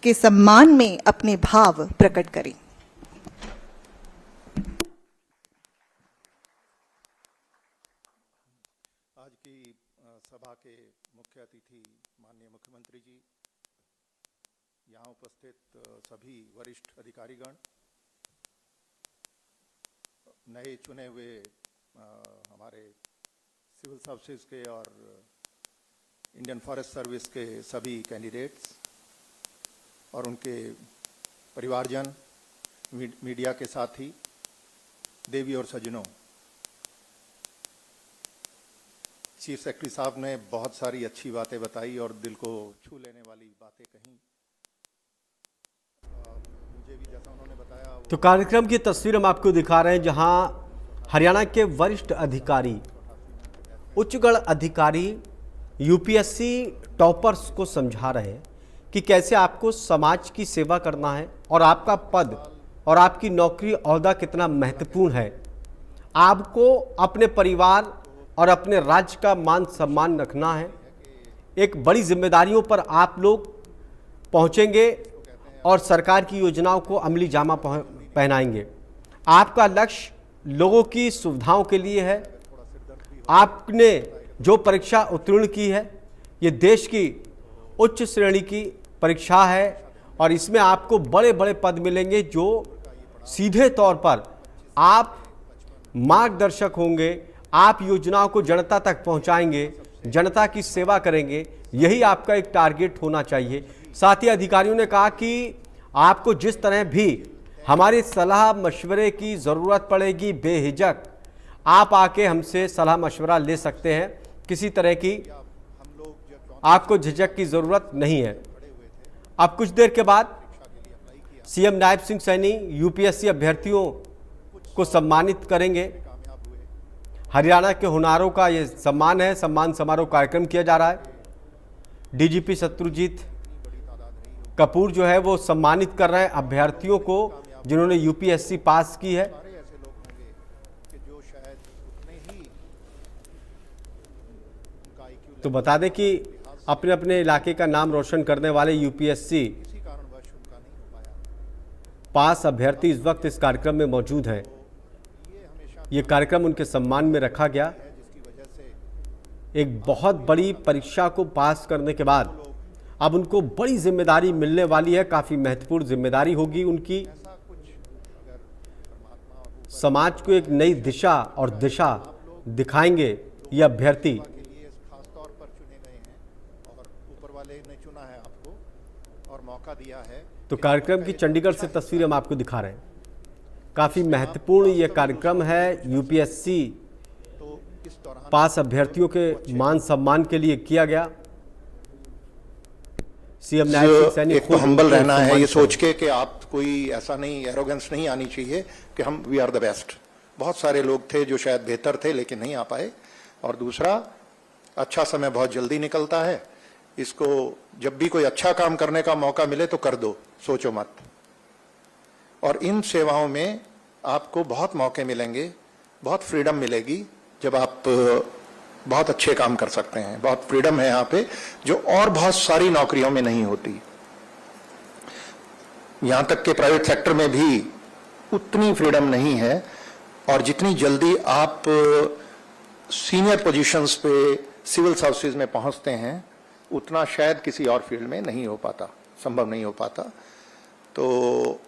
के सम्मान में अपने भाव प्रकट करें। आज की सभा के मुख्य अतिथि माननीय मुख्यमंत्री जी, यहाँ उपस्थित सभी वरिष्ठ अधिकारीगण, नए चुने हुए हमारे सिविल सर्विसेज के और इंडियन फॉरेस्ट सर्विस के सभी कैंडिडेट्स और उनके परिवारजन, मीडिया के साथी, देवी और सज्जनों, चीफ सेक्रेटरी साहब ने बहुत सारी अच्छी बातें बताई और दिल को छू लेने वाली बातें कही। मुझे भी जैसा उन्होंने बताया तो कार्यक्रम की तस्वीर हम आपको दिखा रहे हैं, जहां हरियाणा के वरिष्ठ अधिकारी, उच्चगढ़ अधिकारी यूपीएससी टॉपर्स को समझा रहे हैं कि कैसे आपको समाज की सेवा करना है और आपका पद और आपकी नौकरी ओहदा कितना महत्वपूर्ण है। आपको अपने परिवार और अपने राज्य का मान सम्मान रखना है। एक बड़ी जिम्मेदारियों पर आप लोग पहुंचेंगे और सरकार की योजनाओं को अमली जामा पहनाएंगे। आपका लक्ष्य लोगों की सुविधाओं के लिए है। आपने जो परीक्षा उत्तीर्ण की है, ये देश की उच्च श्रेणी की परीक्षा है और इसमें आपको बड़े बड़े पद मिलेंगे, जो सीधे तौर पर आप मार्गदर्शक होंगे। आप योजनाओं को जनता तक पहुंचाएंगे, जनता की सेवा करेंगे। यही आपका एक टारगेट होना चाहिए। साथ ही अधिकारियों ने कहा कि आपको जिस तरह भी हमारी सलाह मशवरे की ज़रूरत पड़ेगी, बेहिचक आप आके हमसे सलाह मशवरा ले सकते हैं। किसी तरह की आपको झिझक की ज़रूरत नहीं है। अब कुछ देर के बाद सीएम नायब सिंह सैनी यूपीएससी अभ्यर्थियों को सम्मानित करेंगे। हरियाणा के होनारों का ये सम्मान है। सम्मान समारोह कार्यक्रम किया जा रहा है। डीजीपी शत्रुजीत कपूर जो है वो सम्मानित कर रहे हैं अभ्यर्थियों को जिन्होंने यूपीएससी पास की है। तो बता दें कि अपने अपने इलाके का नाम रोशन करने वाले यूपीएससी पास अभ्यर्थी इस वक्त इस कार्यक्रम में मौजूद हैं। ये कार्यक्रम उनके सम्मान में रखा गया। एक बहुत बड़ी परीक्षा को पास करने के बाद अब उनको बड़ी जिम्मेदारी मिलने वाली है। काफ़ी महत्वपूर्ण जिम्मेदारी होगी उनकी। समाज को एक नई दिशा और दिशा दिखाएंगे ये अभ्यर्थी। तो कार्यक्रम की चंडीगढ़ से तस्वीर हम आपको दिखा रहे हैं। काफ़ी महत्वपूर्ण ये कार्यक्रम है। यूपीएससी पास अभ्यर्थियों के मान सम्मान के लिए किया गया। सीएम नायब सिंह सैनी एक तो हम्बल रहना है, ये सोच के कि आप कोई ऐसा नहीं, एरोगेंस नहीं आनी चाहिए कि हम वी आर द बेस्ट। बहुत सारे लोग थे जो शायद बेहतर थे लेकिन नहीं आ पाए। और दूसरा, अच्छा समय बहुत जल्दी निकलता है। इसको जब भी कोई अच्छा काम करने का मौका मिले तो कर दो, सोचो मत। और इन सेवाओं में आपको बहुत मौके मिलेंगे, बहुत फ्रीडम मिलेगी जब आप बहुत अच्छे काम कर सकते हैं। बहुत फ्रीडम है यहाँ पे जो और बहुत सारी नौकरियों में नहीं होती। यहां तक कि प्राइवेट सेक्टर में भी उतनी फ्रीडम नहीं है। और जितनी जल्दी आप सीनियर पोजीशंस पे सिविल सर्विसेज में पहुंचते हैं, उतना शायद किसी और फील्ड में नहीं हो पाता, संभव नहीं हो पाता। तो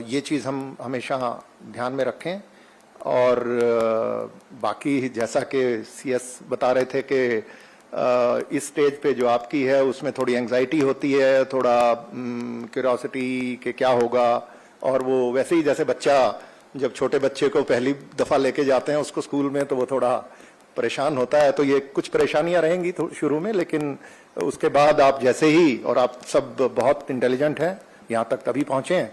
ये चीज़ हम हमेशा ध्यान में रखें। और बाकी जैसा कि सीएस बता रहे थे कि इस स्टेज पे जो आपकी है उसमें थोड़ी एंग्जाइटी होती है, थोड़ा क्यूरियोसिटी कि क्या होगा। और वो वैसे ही जैसे बच्चा जब छोटे बच्चे को पहली दफ़ा लेके जाते हैं उसको स्कूल में, तो वो थोड़ा परेशान होता है। तो ये कुछ परेशानियां रहेंगी शुरू में, लेकिन उसके बाद आप जैसे ही, और आप सब बहुत इंटेलिजेंट हैं, यहाँ तक तभी पहुँचे हैं,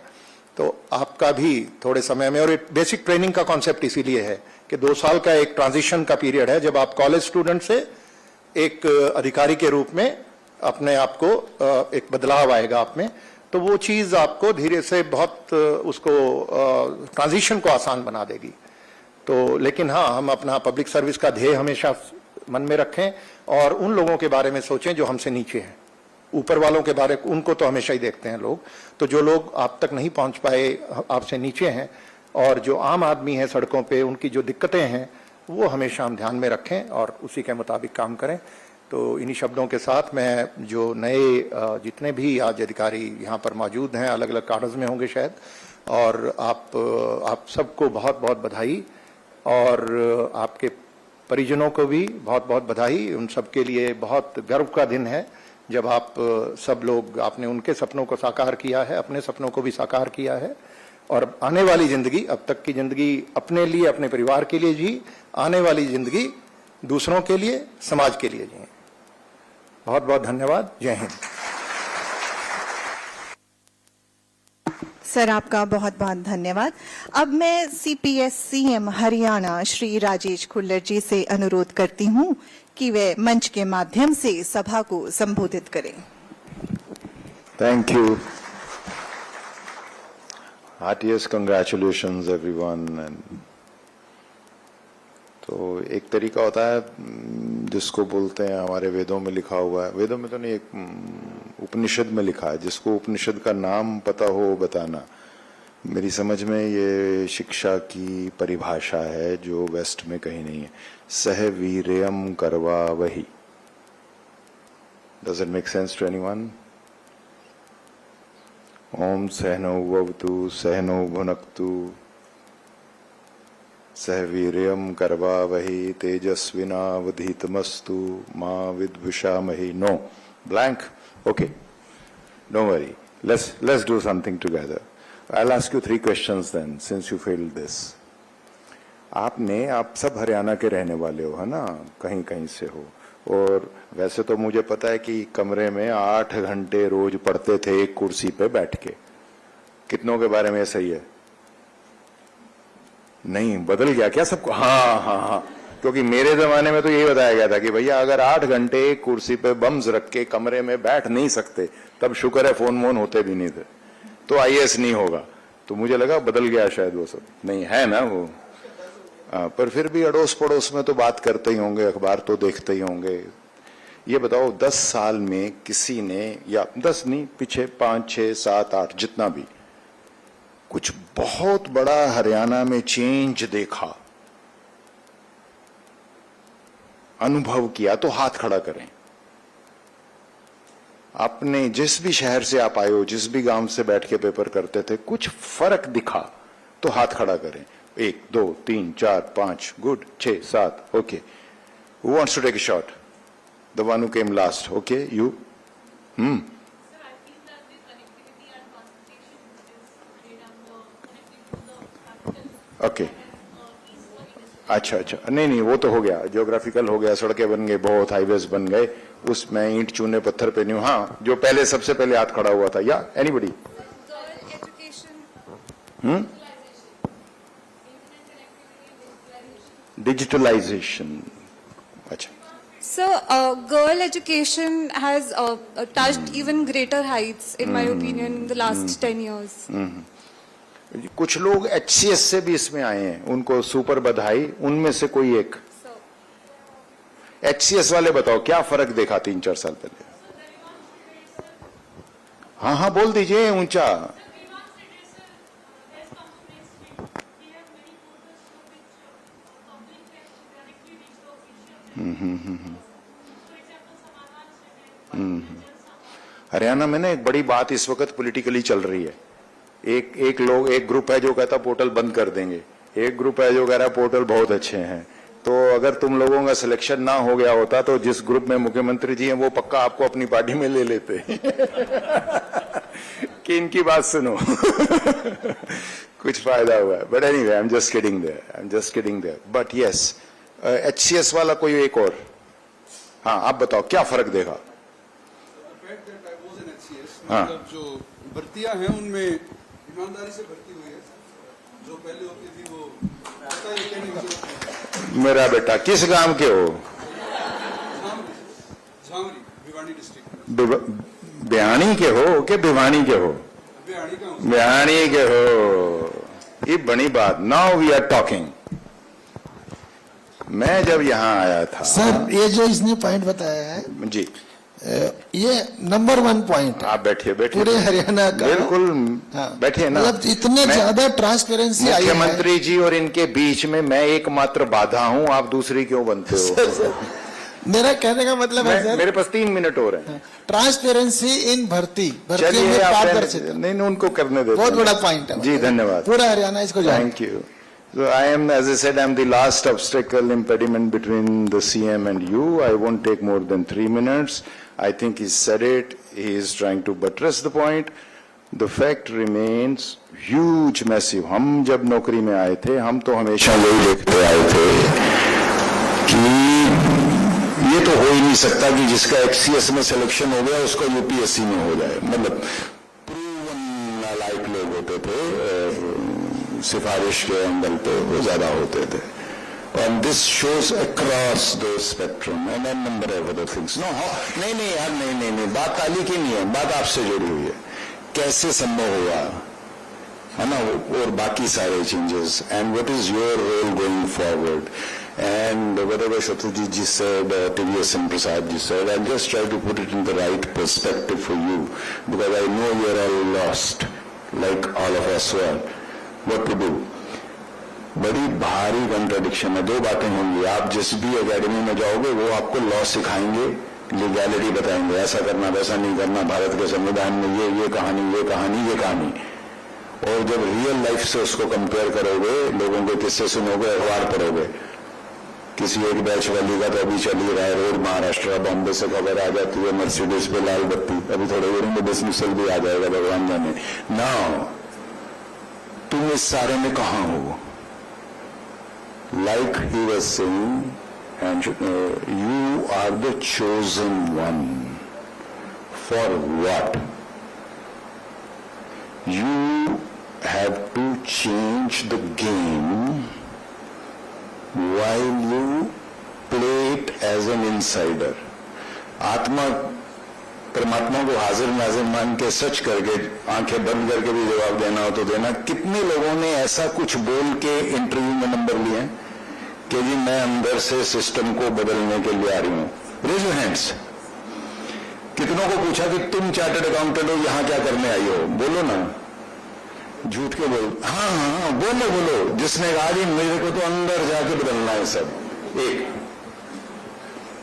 तो आपका भी थोड़े समय में। और बेसिक ट्रेनिंग का कॉन्सेप्ट इसीलिए है कि 2 साल का एक ट्रांजिशन का पीरियड है, जब आप कॉलेज स्टूडेंट से एक अधिकारी के रूप में अपने आप को एक बदलाव आएगा आप में। तो वो चीज़ आपको धीरे से बहुत उसको ट्रांजिशन को आसान बना देगी। तो लेकिन हाँ, हम अपना पब्लिक सर्विस का ध्येय हमेशा मन में रखें और उन लोगों के बारे में सोचें जो हमसे नीचे हैं। ऊपर वालों के बारे उनको तो हमेशा ही देखते हैं लोग, तो जो लोग आप तक नहीं पहुंच पाए, आपसे नीचे हैं, और जो आम आदमी है सड़कों पे, उनकी जो दिक्कतें हैं वो हमेशा हम ध्यान में रखें और उसी के मुताबिक काम करें। तो इन्हीं शब्दों के साथ मैं जो नए जितने भी आज अधिकारी यहाँ पर मौजूद हैं, अलग अलग कार्ड्स में होंगे शायद, और आप सबको बहुत बहुत बधाई, और आपके परिजनों को भी बहुत बहुत बधाई। उन सब के लिए बहुत गर्व का दिन है जब आप सब लोग, आपने उनके सपनों को साकार किया है, अपने सपनों को भी साकार किया है, और आने वाली जिंदगी, अब तक की जिंदगी अपने लिए, अपने परिवार के लिए जी, आने वाली जिंदगी दूसरों के लिए, समाज के लिए जी। बहुत बहुत धन्यवाद। जय हिंद। सर, आपका बहुत बहुत धन्यवाद। अब मैं सीपीएस सीएम हरियाणा श्री राजेश खुल्लर जी से अनुरोध करती हूं कि वे मंच के माध्यम से सभा को संबोधित करें। Thank you. Heartiest congratulations everyone. And तो एक तरीका होता है जिसको बोलते हैं, हमारे वेदों में लिखा हुआ है, वेदों में तो नहीं, एक उपनिषद में लिखा है, जिसको उपनिषद का नाम पता हो बताना। मेरी समझ में ये शिक्षा की परिभाषा है जो वेस्ट में कहीं नहीं है। सह वीर्यम करवा वही। Does it make sense to anyone? ओम सहनौ भवतु सहनौ भुनक्तु सह वीर्यम करवावहि तेजस्विनावधीतमस्तु मां विद्विषामहि। No, blank. Okay, don't worry. Let's do something together. I'll ask you 3 questions then, since you failed this. आप सब हरियाणा के रहने वाले हो, है ना? कहीं कहीं से हो, और वैसे तो मुझे पता है कि कमरे में 8 घंटे रोज पढ़ते थे एक कुर्सी पे बैठ के। कितनों के बारे में सही है? नहीं, बदल गया क्या सबको? हाँ हाँ हाँ, क्योंकि मेरे जमाने में तो यही बताया गया था कि भैया अगर 8 घंटे एक कुर्सी पे बम्स रख के कमरे में बैठ नहीं सकते, तब शुक्र है फोन वोन होते भी नहीं थे, तो आईएएस नहीं होगा। तो मुझे लगा बदल गया शायद, वो सब नहीं है ना वो। पर फिर भी अड़ोस पड़ोस में तो बात करते ही होंगे, अखबार तो देखते ही होंगे। ये बताओ 10 साल में किसी ने, या 10 नहीं, पीछे 5, 6, 7, 8 जितना भी, कुछ बहुत बड़ा हरियाणा में चेंज देखा, अनुभव किया, तो हाथ खड़ा करें। आपने जिस भी शहर से आप आए हो, जिस भी गांव से बैठ के पेपर करते थे, कुछ फर्क दिखा तो हाथ खड़ा करें। 1, 2, 3, 4, 5, good, 6, 7, okay. Who wants to take a shot? The one who came last, okay, you? Okay, अच्छा, नहीं, वो तो हो गया, ज्योग्राफिकल हो गया, सड़कें बन गई, बहुत हाईवेज बन गए, उसमें ईंट चूने पत्थर पे नहीं। हाँ, जो पहले सबसे पहले हाथ खड़ा हुआ था, या एनीबडी? डिजिटलाइजेशन, अच्छा। So, girl education has touched even greater heights, in my opinion, in the last 10 years. कुछ लोग HCS से भी इसमें आए हैं, उनको सुपर बधाई। उनमें से कोई एक HCS वाले बताओ क्या फर्क देखा 3-4 साल पहले? हाँ, बोल दीजिए ऊंचा। हरियाणा में ना एक बड़ी बात इस वक्त पॉलिटिकली चल रही है। एक ग्रुप है जो कहता पोर्टल बंद कर देंगे, एक ग्रुप है जो कह रहा पोर्टल बहुत अच्छे हैं। तो अगर तुम लोगों का सिलेक्शन ना हो गया होता तो जिस ग्रुप में मुख्यमंत्री जी हैं वो पक्का आपको अपनी पार्टी में ले लेते कि इनकी बात सुनो। कुछ फायदा हुआ है, but anyway I am just kidding there, but yes, HCS वाला कोई एक और, हाँ आप बताओ क्या फर्क देखा? हाँ, जो भर्तियां हैं उनमें ईमानदारी से भर्ती हुई है, जो पहले होती थी वो पता ही नहीं। मेरा बेटा किस गांव के हो? झांगरी, भिवानी डिस्ट्रिक्ट। बिहानी के हो कि भिवानी के हो? बिहानी के हो, ये बड़ी बात। Now we are talking. मैं जब यहाँ आया था सर, ये जो इसने पॉइंट बताया है जी, ये नंबर 1 पॉइंट है आप बैठिए बैठिए पूरे हरियाणा का। बिल्कुल हाँ। बैठिए ना। मतलब इतने मैं- ज्यादा ट्रांसपेरेंसी आई है। मुख्यमंत्री जी और इनके बीच में मैं एकमात्र बाधा हूं, आप दूसरी क्यों बनते हो? मेरा कहने का मतलब है सर, मेरे पास 3 मिनट हो रहे हैं। ट्रांसपेरेंसी इन भर्ती चलिए में आप पारदर्शिता नहीं उनको करने देते बहुत हैं। बड़ा पॉइंट है। जी धन्यवाद। पूरा हरियाणा इसको जानता है। Thank you. So I am, as I said, I am the last obstacle impediment between the CM and you. I won't take more than 3 minutes. I think he said it. He is trying to buttress the point. The fact remains huge, massive. हम जब नौकरी में आए थे, हम तो हमेशा यही देखते आए थे कि ये तो हो ही नहीं सकता कि जिसका HCS में सिलेक्शन हो गया उसका UPSC में हो जाए। मतलब प्रूवन नालायक लोग होते थे और सिफारिश के एंगल पे वो ज्यादा होते थे। And this shows across the spectrum and a number of other things. No, नहीं यार, नहीं, बात ताली की नहीं है, बात आपसे जुड़ी हुई है। कैसे संभव हुआ, है ना, और बाकी सारे changes, and what is your role going forward? And whatever Satyajit ji said, TVS and Prasad ji said, I'll just try to put it in the right perspective for you, because I know you're all lost, like all of us were. What to do? बड़ी भारी contradiction है। 2 बातें होंगी, आप जिस भी academy में जाओगे वो आपको लॉ सिखाएंगे, लीगैलिटी बताएंगे, ऐसा करना वैसा नहीं करना, भारत के संविधान में ये कहानी, ये कहानी, ये कहानी। और जब रियल लाइफ से उसको कंपेयर करोगे, लोगों के किस्से सुनोगे, अखबार पढ़ोगे, किसी एक बैच वाली का तो अभी चल ही रहा है, रोड महाराष्ट्र बॉम्बे से खबर आ जाती है, मर्सिडीज पे लाल बत्ती, अभी थोड़े देर में डिसमिसल भी आ जाएगा, भगवान जाने। नाउ तुम इस सारे में कहां हो? Like he was saying, and you are the chosen one. For what? You have to change the game while you play it as an insider. आत्मा परमात्मा को हाजिर नाजिर मान के सच करके आंखें बंद करके भी जवाब देना हो तो देना। कितने लोगों ने ऐसा कुछ बोल के इंटरव्यू में नंबर लिए कि जी मैं अंदर से सिस्टम को बदलने के लिए आ रही हूं? Raise your hands. कितनों को पूछा कि तुम चार्टर्ड अकाउंटेंट हो, यहां क्या करने आई हो? बोलो ना, झूठ के बोल। हाँ, बोलो। जिसने कहा जी मेरे को तो अंदर जाके बदलना है सब, एक।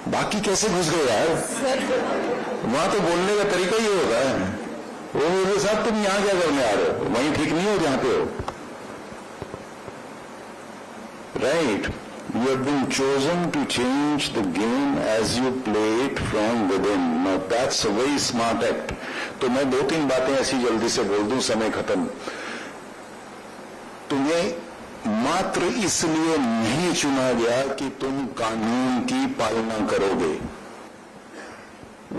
बाकी कैसे घुस गए यार? वहां तो बोलने का तरीका ही होता है। वो बोले साहब तुम यहां क्या करने आ रहे हो? वहीं ठीक नहीं हो जहां पे हो। Right, you have been chosen to change the game as you play it from within. Now that's a very smart act. तो मैं 2-3 बातें ऐसी जल्दी से बोल दूं, समय खत्म। तुम्हें मात्र इसलिए नहीं चुना गया कि तुम कानून की पालना करोगे,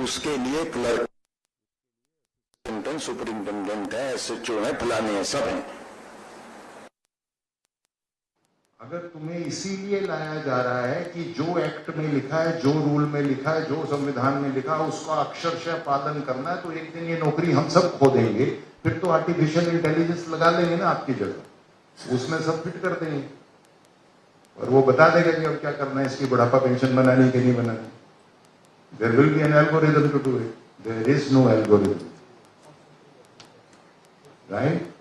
उसके लिए क्लर्क, सुपरिंटेंडेंट है, SHO है, फलाने हैं, सब हैं। अगर तुम्हें इसीलिए लाया जा रहा है कि जो एक्ट में लिखा है, जो रूल में लिखा है, जो संविधान में लिखा है, उसका अक्षरशः पालन करना है, तो एक दिन ये नौकरी हम सब खो देंगे। फिर तो आर्टिफिशियल इंटेलिजेंस लगा लेंगे ना आपकी जगह, उसमें सब फिट कर देंगे और वो बता देगा कि अब क्या करना है, इसकी बुढ़ापा पेंशन बनानी कि नहीं बनानी। There will be an algorithm to do it, there is no algorithm, right.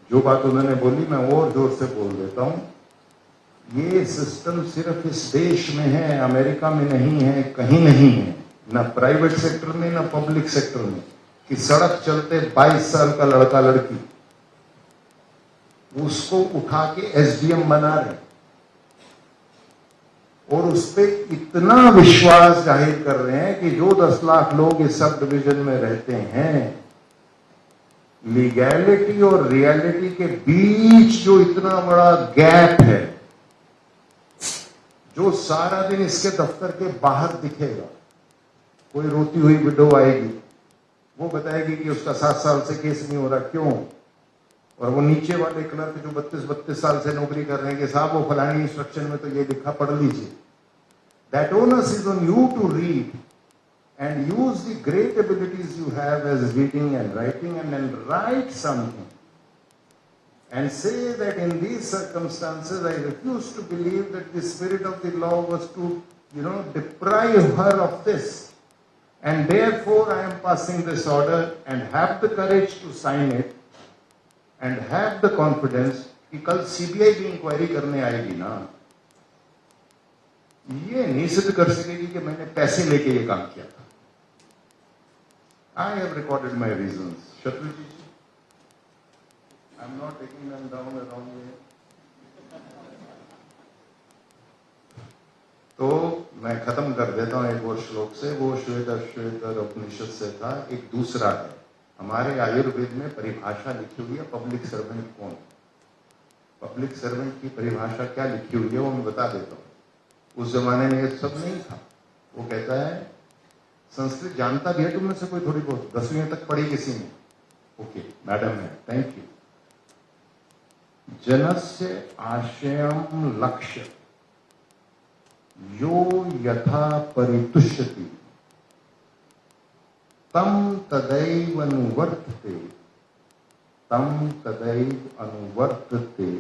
जो बात उन्होंने बोली मैं और जोर से बोल देता हूं, ये सिस्टम सिर्फ इस देश में है, अमेरिका में नहीं है, कहीं नहीं है, ना प्राइवेट सेक्टर में ना पब्लिक सेक्टर में, कि सड़क चलते 22 साल का लड़का लड़की उसको उठा के SDM बना रहे और उस पे इतना विश्वास जाहिर कर रहे हैं कि जो 10 लाख लोग इस सब डिवीजन में रहते हैं, लीगैलिटी और रियलिटी के बीच जो इतना बड़ा गैप है, जो सारा दिन इसके दफ्तर के बाहर दिखेगा। कोई रोती हुई विडो आएगी, वो बताएगी कि उसका 7 साल से केस नहीं हो रहा, क्यों? और वो नीचे वाले क्लर्क जो 32 साल से नौकरी कर रहे हैं कि साहब वो फलानी इंस्ट्रक्शन में तो ये लिखा, पढ़ लीजिए। That onus is on you to read and use the great abilities you have as reading and writing, and then write something and say that in these circumstances I refuse to believe that the spirit of the law was to deprive her of this. And therefore I am passing this order and have the courage to sign it and have the confidence कि कल CBI भी inquiry करने आएगी ना, ये नहीं सिद्ध कर सकेगी कि मैंने पैसे लेके ये काम किया था. I have recorded my reasons. Shatrujit ji, I am not taking them down the wrong way. तो मैं खत्म कर देता हूं एक और श्लोक से. वो श्वेतर उपनिषद से था. एक दूसरा है, हमारे आयुर्वेद में परिभाषा लिखी हुई है पब्लिक सर्वेंट कौन. पब्लिक सर्वेंट की परिभाषा क्या लिखी हुई है वो मैं बता देता हूं. उस जमाने में ये सब नहीं था. वो कहता है, संस्कृत जानता भी है तुम में से कोई थोड़ी बहुत, 10वीं तक पढ़ी किसी ने? ओके, मैडम है, थैंक यू. जनस्य आशयम लक्ष्य यो यथा परितुष्यति तम तदैव अनुवर्तते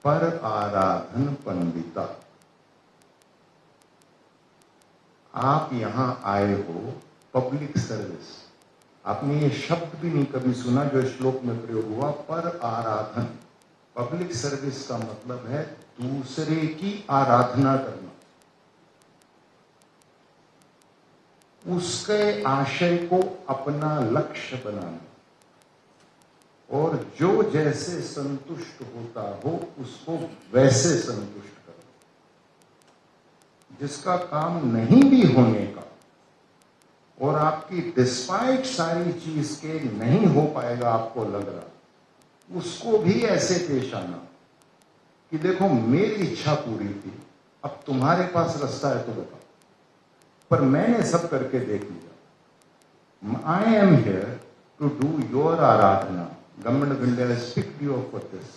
पर आराधन पंडिता. आप यहां आए हो पब्लिक सर्विस. आपने ये शब्द भी नहीं कभी सुना जो श्लोक में प्रयोग हुआ, पर आराधन. पब्लिक सर्विस का मतलब है दूसरे की आराधना करना, उसके आशय को अपना लक्ष्य बनाना, और जो जैसे संतुष्ट होता हो उसको वैसे संतुष्ट करो. जिसका काम नहीं भी होने का और आपकी डिस्पाइट सारी चीज के नहीं हो पाएगा आपको लग रहा, उसको भी ऐसे पेश आना कि देखो मेरी इच्छा पूरी थी, अब तुम्हारे पास रास्ता है तो बताओ, पर मैंने सब करके देख लिया. I am here to do your aradhana. Government of India has picked you up for this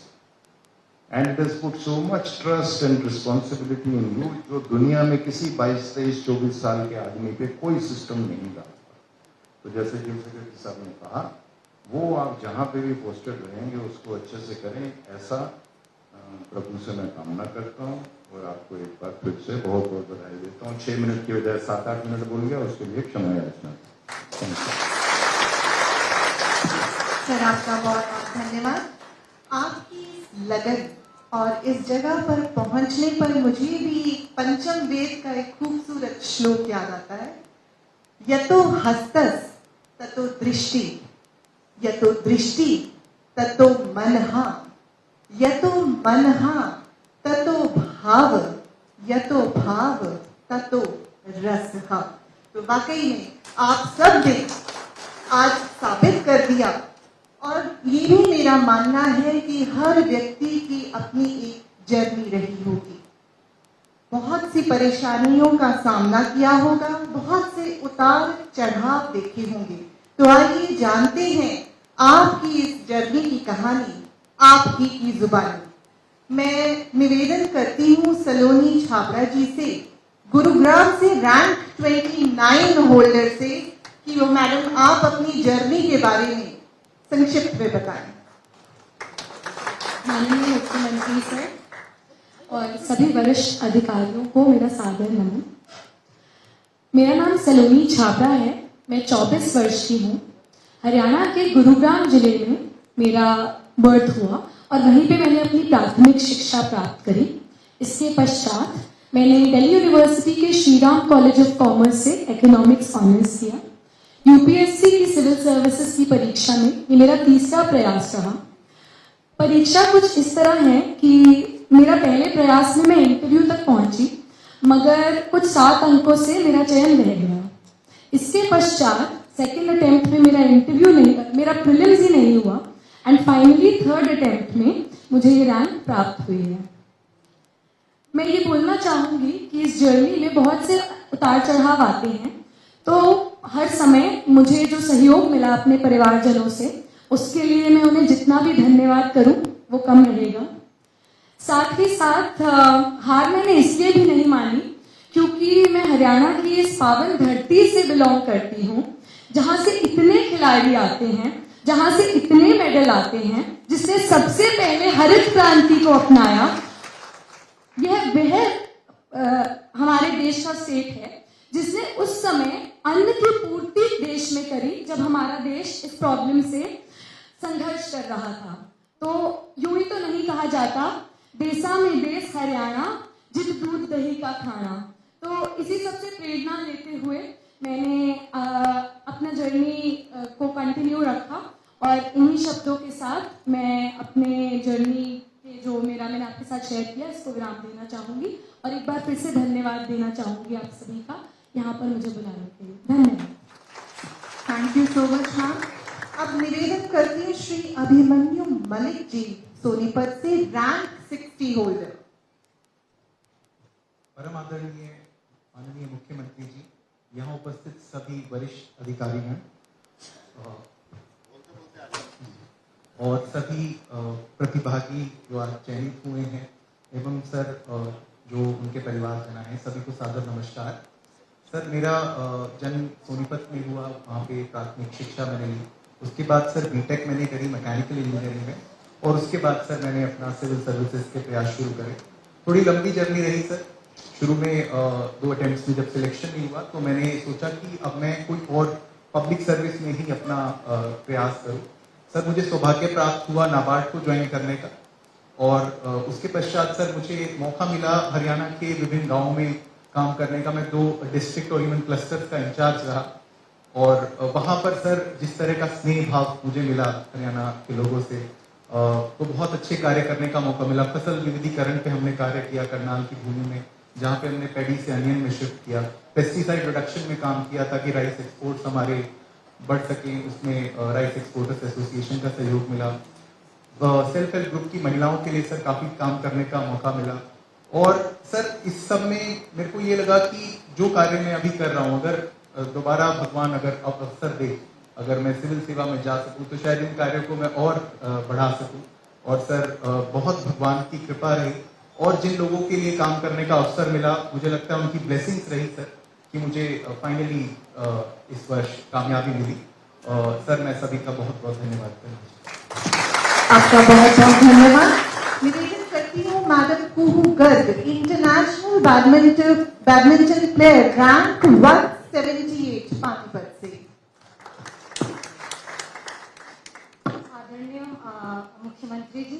and it has put so much trust and responsibility in you जो दुनिया में किसी 22, 23, 24 साल के आदमी पे कोई सिस्टम नहीं डालता. तो जैसे चीफ सेक्रेटरी साहब ने कहा, वो आप जहां पे भी पोस्टेड रहेंगे उसको अच्छे से करें, ऐसा प्रभु से मैं कामना करता हूं. और आपको एक बार फिर से बहुत बहुत बधाई देता हूं. 6 मिनट की बजाय 7-8 मिनट बोल गया, उसके लिए क्षमा याचना. थैंक यू सर, आपका बहुत बहुत धन्यवाद. आपकी लगन और इस जगह पर पहुंचने पर मुझे भी पंचम वेद का एक खूबसूरत श्लोक याद आता है. यतो हस्तस ततो दृष्टि, यतो दृष्टि ततो मनहा, यतो मनहा ततो भाव, यतो भाव ततो रसः. तो वाकई में आप सब ने आज साबित कर दिया, और ये भी मेरा मानना है कि हर व्यक्ति की अपनी एक जर्नी रही होगी. बहुत सी परेशानियों का सामना किया होगा, बहुत से उतार चढ़ाव देखे होंगे. तो आइए जानते हैं आपकी इस जर्नी की कहानी आप ही की जुबानी. मैं निवेदन करती हूँ सलोनी छाबड़ा जी से, गुरुग्राम से रैंक 29 होल्डर से, कि वो मैडम आप अपनी जर्नी के बारे में संक्षिप्त में बताएं. माननीय मुख्यमंत्री सर और सभी वरिष्ठ अधिकारियों को मेरा सादर नमन. मेरा नाम सलोनी छाबड़ा है. मैं 24 वर्ष की हूँ. हरियाणा के गुरुग्राम जिले में मेरा बर्थ हुआ और वहीं पे मैंने अपनी प्राथमिक शिक्षा प्राप्त करी. इसके पश्चात मैंने दिल्ली यूनिवर्सिटी के Shri Ram college of commerce से इकोनॉमिक्स ऑनर्स किया. यूपीएससी की सिविल सर्विसेज की परीक्षा में ये मेरा तीसरा प्रयास रहा. परीक्षा कुछ इस तरह है कि मेरा पहले प्रयास में मैं इंटरव्यू तक पहुंची, मगर कुछ 7 अंकों से मेरा चयन रह गया. इसके पश्चात सेकेंड अटेम्प्ट में मेरा प्रीलिम्स ही नहीं हुआ, एंड फाइनली थर्ड अटेम्प्ट में मुझे ये रैंक प्राप्त हुई है. मैं ये बोलना चाहूंगी कि इस जर्नी में बहुत से उतार चढ़ाव आते हैं, तो हर समय मुझे जो सहयोग मिला अपने परिवारजनों से, उसके लिए मैं उन्हें जितना भी धन्यवाद करूं वो कम रहेगा. साथ ही साथ हार मैंने इसलिए भी नहीं मानी क्योंकि मैं हरियाणा की इस पावन धरती से बिलोंग करती हूं, जहां से इतने खिलाड़ी आते हैं, जहां से इतने मेडल आते हैं, जिसने सबसे पहले हरित क्रांति को अपनाया. यह वह हमारे देश का स्टेट है जिसने उस समय अन्न की पूर्ति देश में करी जब हमारा देश इस प्रॉब्लम से संघर्ष कर रहा था। तो यूं ही तो नहीं कहा जाता देसा में देश हरियाणा जित दूध दही का खाना। तो इसी सबसे प्रेरणा लेते हुए मैंने अपना जर्नी को कंटिन्यू रखा और इन्हीं शब्दों के साथ मैं अपने जर्नी के जो मैंने आपके साथ शेयर किया इसको विराम देना चाहूँगी और एक बार फिर से धन्यवाद देना चाहूँगी आप सभी का यहाँ पर मुझे बुलाने के लिए। धन्यवाद। Thank you so much ma'am. अब निवेदन करती हूँ श्री अभिमन्यु मलिक जी सोनीपत से, रैंक 60 होल्डर। परम आदरणीय माननीय मुख्यमंत्री जी, यहाँ उपस्थित सभी वरिष्ठ अधिकारीगण और सभी प्रतिभागी जो आज चयनित हुए हैं एवं सर जो उनके परिवारजन हैं, सभी को सादर नमस्कार। सर मेरा जन्म सोनीपत में हुआ, वहाँ पे प्राथमिक शिक्षा मैंने ली। उसके बाद सर बीटेक मैंने करी मैकेनिकल इंजीनियरिंग में और उसके बाद सर मैंने अपना सिविल सर्विसेज के प्रयास शुरू करे। थोड़ी लंबी जर्नी रही सर। शुरू में 2 अटेम्प्ट्स में जब सिलेक्शन नहीं हुआ तो मैंने सोचा कि अब मैं कोई और पब्लिक सर्विस में ही अपना प्रयास करूं। सर मुझे सौभाग्य प्राप्त हुआ नाबार्ड को ज्वाइन करने का और उसके पश्चात सर मुझे मौका मिला हरियाणा के विभिन्न गाँवों में काम करने का। मैं 2 डिस्ट्रिक्ट और इवन क्लस्टर्स का इंचार्ज रहा और वहाँ पर सर जिस तरह का स्नेह भाव मुझे मिला हरियाणा के लोगों से तो बहुत अच्छे कार्य करने का मौका मिला। फसल विविधीकरण पे हमने कार्य किया करनाल की भूमि में, जहाँ पे हमने पैडी से अनियन में शिफ्ट किया। पेस्टिसाइड रिडक्शन में काम किया ताकि राइस एक्सपोर्ट्स हमारे बढ़ सके, उसमें राइस एक्सपोर्टर्स एसोसिएशन का सहयोग मिला। सेल्फ हेल्प ग्रुप की महिलाओं के लिए सर काफ़ी काम करने का मौका मिला। और सर इस सब में मेरे को ये लगा कि जो कार्य मैं अभी कर रहा हूँ, अगर दोबारा भगवान अगर अवसर दे, अगर मैं सिविल सेवा में जा सकूँ तो शायद इन कार्यों को मैं और बढ़ा सकूँ। और सर बहुत भगवान की कृपा रही और जिन लोगों के लिए काम करने का अवसर मिला, मुझे लगता है उनकी ब्लेसिंग्स रही सर कि मुझे फाइनली इस वर्ष कामयाबी मिली। सर मैं सभी का बहुत बहुत धन्यवाद करना। आपका बहुत बहुत धन्यवाद। निवेदन करती हूँ madam Kuhu Garg, international badminton player, rank 178 Panipat से। आदरणीय मुख्यमंत्री जी,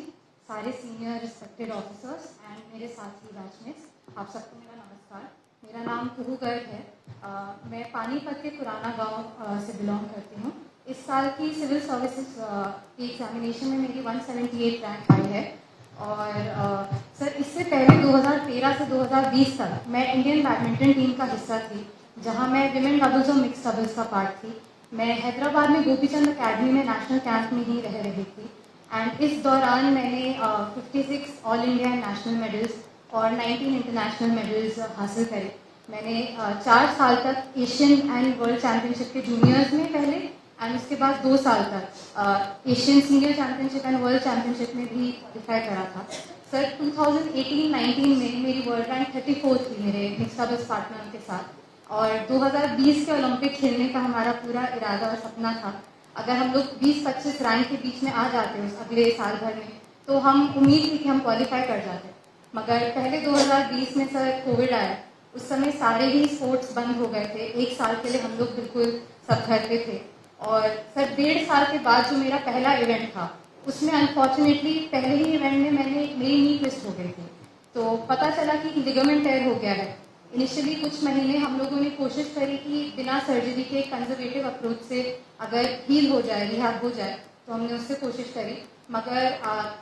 सारे सीनियर रिस्पेक्टेड ऑफिसर्स एंड मेरे साथी बैचमेट्स, आप सबको मेरा नमस्कार। मेरा नाम कुहू गर्ग है। मैं पानीपत के पुराना गांव से बिलोंग करती हूँ। इस साल की सिविल सर्विसेज की एग्जामिनेशन में मेरी 178 रैंक आई है। और सर इससे पहले 2013 से 2020 तक मैं इंडियन बैडमिंटन टीम का हिस्सा थी, जहाँ मैं विमेन डबल्स और मिक्स डबल्स का पार्ट थी। मैं हैदराबाद में गोपीचंद अकेडमी में नेशनल कैंप में ही रह रही थी एंड इस दौरान मैंने 56 ऑल इंडिया नेशनल मेडल्स और 19 इंटरनेशनल मेडल्स हासिल करे। मैंने 4 साल तक एशियन एंड वर्ल्ड चैम्पियनशिप के जूनियर्स में पहले एंड उसके बाद 2 साल तक Asian senior championship and world championship में भी क्वालिफाई करा था। सर 2018-19 में मेरी वर्ल्ड रैंक 34 थी मेरे मिक्स डबल्स पार्टनर के साथ। और 2020 के ओलंपिक खेलने का हमारा पूरा इरादा और सपना था। अगर हम लोग 20-25 रैंक के बीच में आ जाते उस अगले साल भर में तो हम उम्मीद थी कि हम क्वालिफाई कर जाते। मगर पहले 2020 में सर कोविड आया, उस समय सारे ही स्पोर्ट्स बंद हो गए थे। 1 साल के लिए हम लोग बिल्कुल सब घर पे थे। और सर 1.5 साल के बाद जो मेरा पहला इवेंट था उसमें अनफॉर्चुनेटली पहले ही इवेंट में मेरी नी ट्विस्ट हो गई थी। तो पता चला कि लिगामेंट टेयर हो गया है। इनिशियली कुछ महीने हम लोगों ने कोशिश करी कि बिना सर्जरी के कंजर्वेटिव अप्रोच से अगर हील हो जाए, रिहैब हो जाए, तो हमने उससे कोशिश करी। मगर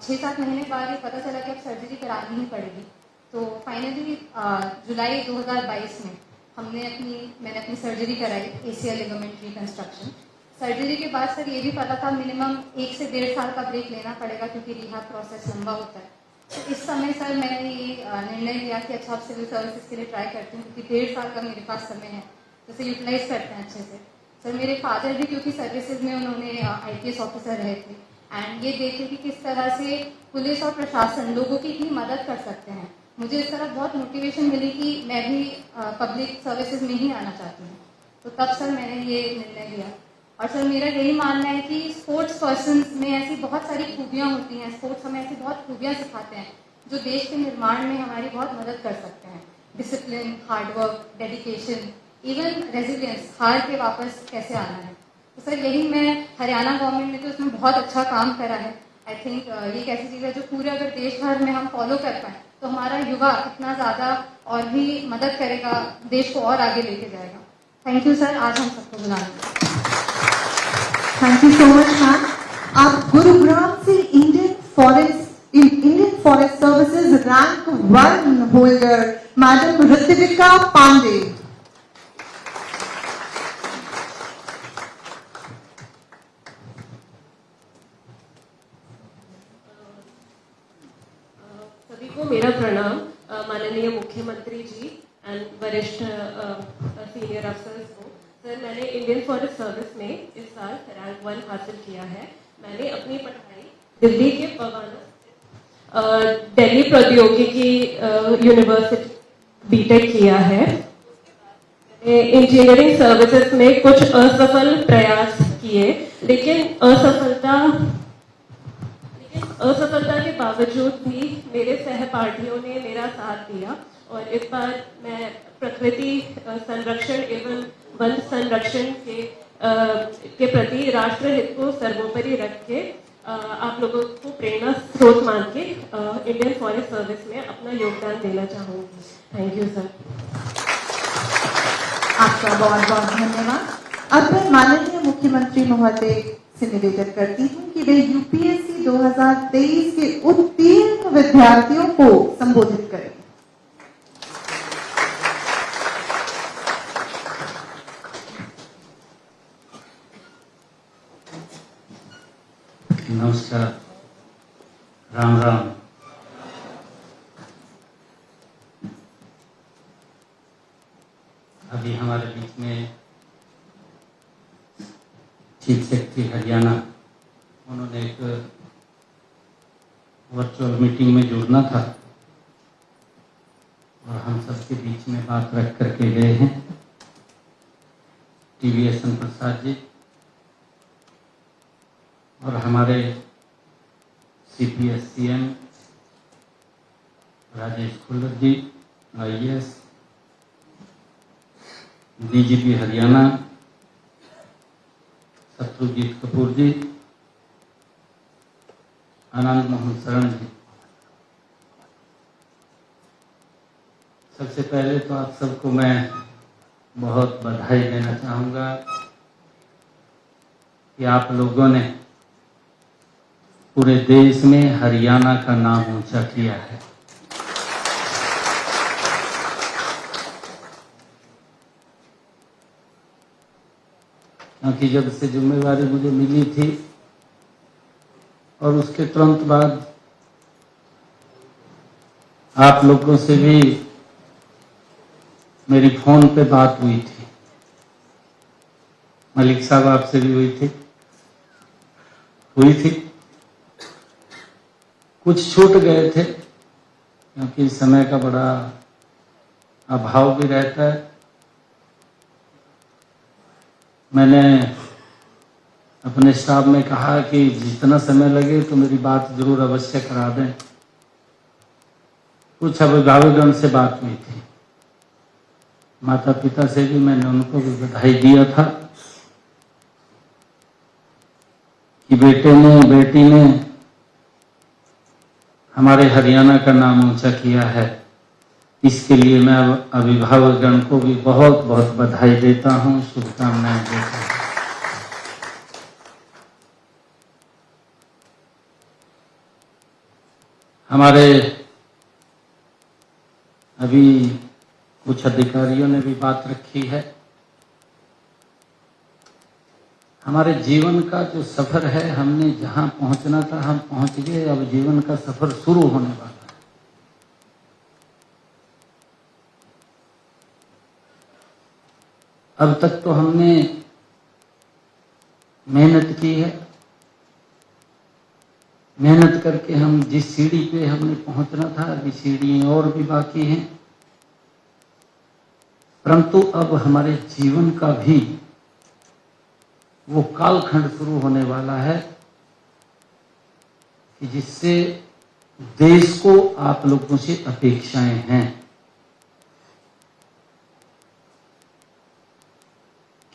6-7 महीने बाद ये पता चला कि अब सर्जरी करानी ही पड़ेगी। तो फाइनली जुलाई 2022 में मैंने अपनी सर्जरी कराई, ACL लिगामेंट रिकंस्ट्रक्शन। सर्जरी के बाद सर ये भी पता था मिनिमम 1 से 1.5 साल का ब्रेक लेना पड़ेगा क्योंकि रिहैब प्रोसेस लंबा होता है। तो इस समय सर मैंने ये निर्णय लिया कि अच्छा अब सिविल सर्विसेज के लिए ट्राई करती हूँ क्योंकि 1.5 साल का मेरे पास समय है, जैसे यूटिलाइज करते हैं अच्छे से। सर मेरे फादर भी क्योंकि सर्विसेज में उन्होंने IPS ऑफिसर रहे थे एंड ये देखे कि किस तरह से पुलिस और प्रशासन लोगों की इतनी मदद कर सकते हैं। मुझे इस तरह बहुत मोटिवेशन मिली कि मैं भी पब्लिक सर्विसेज में ही आना चाहती हूँ। तो तब सर मैंने ये निर्णय लिया। और सर मेरा यही मानना है कि स्पोर्ट्स पर्सन में ऐसी बहुत सारी खूबियाँ होती हैं, स्पोर्ट्स हमें ऐसी बहुत खूबियाँ सिखाते हैं जो देश के निर्माण में हमारी बहुत मदद कर सकते हैं। Discipline, hard work, dedication, even resilience, हार के वापस कैसे आना है। तो सर यही मैं हरियाणा गवर्नमेंट ने तो उसमें बहुत अच्छा काम करा है। आई थिंक ये एक ऐसी चीज़ है जो पूरे अगर देश भर में हम फॉलो कर पाए तो हमारा युवा इतना ज़्यादा और भी मदद करेगा, देश को और आगे लेके जाएगा। थैंक यू सर, आज हम सबको बुलाएंगे। Thank you so much ma'am. आप गुरुग्राम से Indian forest services rank 1 holder madam Ritivika Pandey. सभी को मेरा प्रणाम। माननीय मुख्यमंत्री जी एंड वरिष्ठ सीनियर अफसर्स को। सर मैंने इंडियन फॉरेस्ट सर्विस में इस साल रैंक 1 हासिल किया है। मैंने अपनी पढ़ाई दिल्ली के पवाना दिल्ली प्रौद्योगिकी यूनिवर्सिटी बीटेक किया है। इंजीनियरिंग सर्विसेज में कुछ असफल प्रयास किए, लेकिन असफलता के बावजूद भी मेरे सहपाठियों ने मेरा साथ दिया और इस बार मैं प्रकृति संरक्षण एवं वन संरक्षण के प्रति राष्ट्र हित को सर्वोपरि रख के आप लोगों को प्रेरणा स्रोत मान के इंडियन फॉरेस्ट सर्विस में अपना योगदान देना चाहूँगी। Thank you sir. आपका बहुत बहुत धन्यवाद। अब मैं माननीय मुख्यमंत्री महोदय से निवेदन करती हूँ कि वे यूपीएससी 2023 के उत्तीर्ण विद्यार्थियों को संबोधित करें। नमस्कार, राम राम। अभी हमारे बीच में चीफ सेक्रेटरी हरियाणा, उन्होंने एक वर्चुअल मीटिंग में जुड़ना था और हम सबके बीच में बात रख करके गए हैं। टीवीएसएन प्रसाद जी और हमारे CPSCM राजेश खुल्लर जी, IAS, DGP हरियाणा शत्रुजीत कपूर जी, आनंद मोहन शरण जी। सबसे पहले तो आप सबको मैं बहुत बधाई देना चाहूँगा कि आप लोगों ने पूरे देश में हरियाणा का नाम ऊंचा किया है। क्योंकि जब से जिम्मेवारी मुझे मिली थी और उसके तुरंत बाद आप लोगों से भी मेरी फोन पे बात हुई थी, मलिक साहब आपसे भी हुई थी। कुछ छूट गए थे क्योंकि समय का बड़ा अभाव भी रहता है। मैंने अपने स्टाफ में कहा कि जितना समय लगे तो मेरी बात जरूर अवश्य करा दें। कुछ अभिभावकगण से बात हुई थी, माता पिता से भी मैंने उनको भी बधाई दिया था कि बेटे ने बेटी ने हमारे हरियाणा का नाम ऊंचा किया है। इसके लिए मैं अभिभावकगण को भी बहुत बहुत बधाई देता हूं, शुभकामनाएं देता हूं। हमारे अभी कुछ अधिकारियों ने भी बात रखी है। हमारे जीवन का जो सफर है, हमने जहां पहुंचना था हम पहुंच गए। अब जीवन का सफर शुरू होने वाला है। अब तक तो हमने मेहनत की है, मेहनत करके हम जिस सीढ़ी पे हमने पहुंचना था, अभी सीढ़ियां और भी बाकी हैं। परंतु अब हमारे जीवन का भी वो कालखंड शुरू होने वाला है कि जिससे देश को आप लोगों से अपेक्षाएं हैं।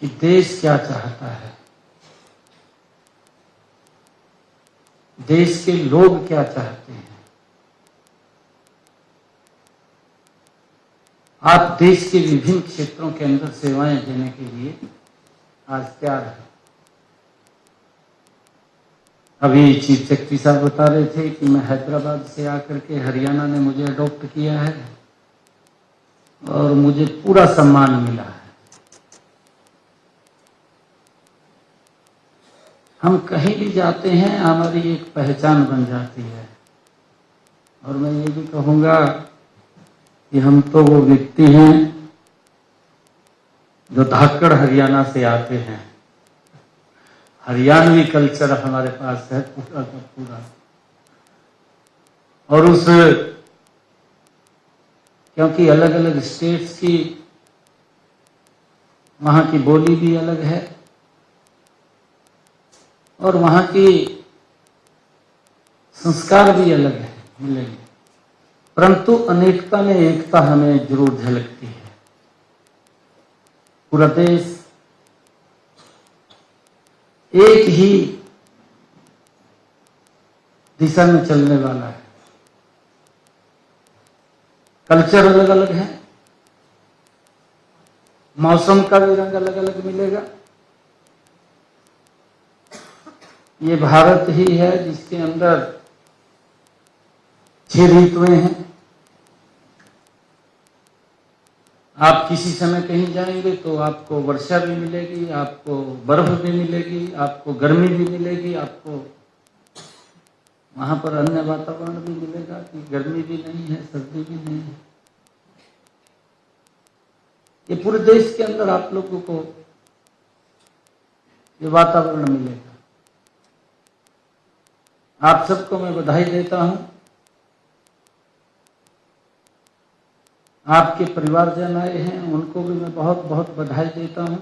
कि देश क्या चाहता है, देश के लोग क्या चाहते हैं। आप देश के विभिन्न क्षेत्रों के अंदर सेवाएं देने के लिए आज तैयार हैं। अभी चीफ सेक्रेटरी साहब बता रहे थे कि मैं हैदराबाद से आकर के हरियाणा ने मुझे अडॉप्ट किया है और मुझे पूरा सम्मान मिला है। हम कहीं भी जाते हैं हमारी एक पहचान बन जाती है। और मैं ये भी कहूँगा कि हम तो वो व्यक्ति हैं जो धाकड़ हरियाणा से आते हैं। हरियाणवी कल्चर हमारे पास है पूरा का पूरा। और उस क्योंकि अलग अलग स्टेट्स की वहाँ की बोली भी अलग है और वहाँ की संस्कार भी अलग है मिलेंगे, परंतु अनेकता में एकता हमें जरूर झलकती है। पूरा देश एक ही दिशा में चलने वाला है। कल्चर अलग अलग है, मौसम का भी रंग अलग अलग मिलेगा। ये भारत ही है जिसके अंदर 6 ऋतुएं हैं। आप किसी समय कहीं जाएंगे तो आपको वर्षा भी मिलेगी, आपको बर्फ भी मिलेगी, आपको गर्मी भी मिलेगी, आपको वहां पर अन्य वातावरण भी मिलेगा कि गर्मी भी नहीं है, सर्दी भी नहीं है। ये पूरे देश के अंदर आप लोगों को ये वातावरण मिलेगा। आप सबको मैं बधाई देता हूं। आपके परिवारजन आए हैं, उनको भी मैं बहुत बहुत बधाई देता हूं।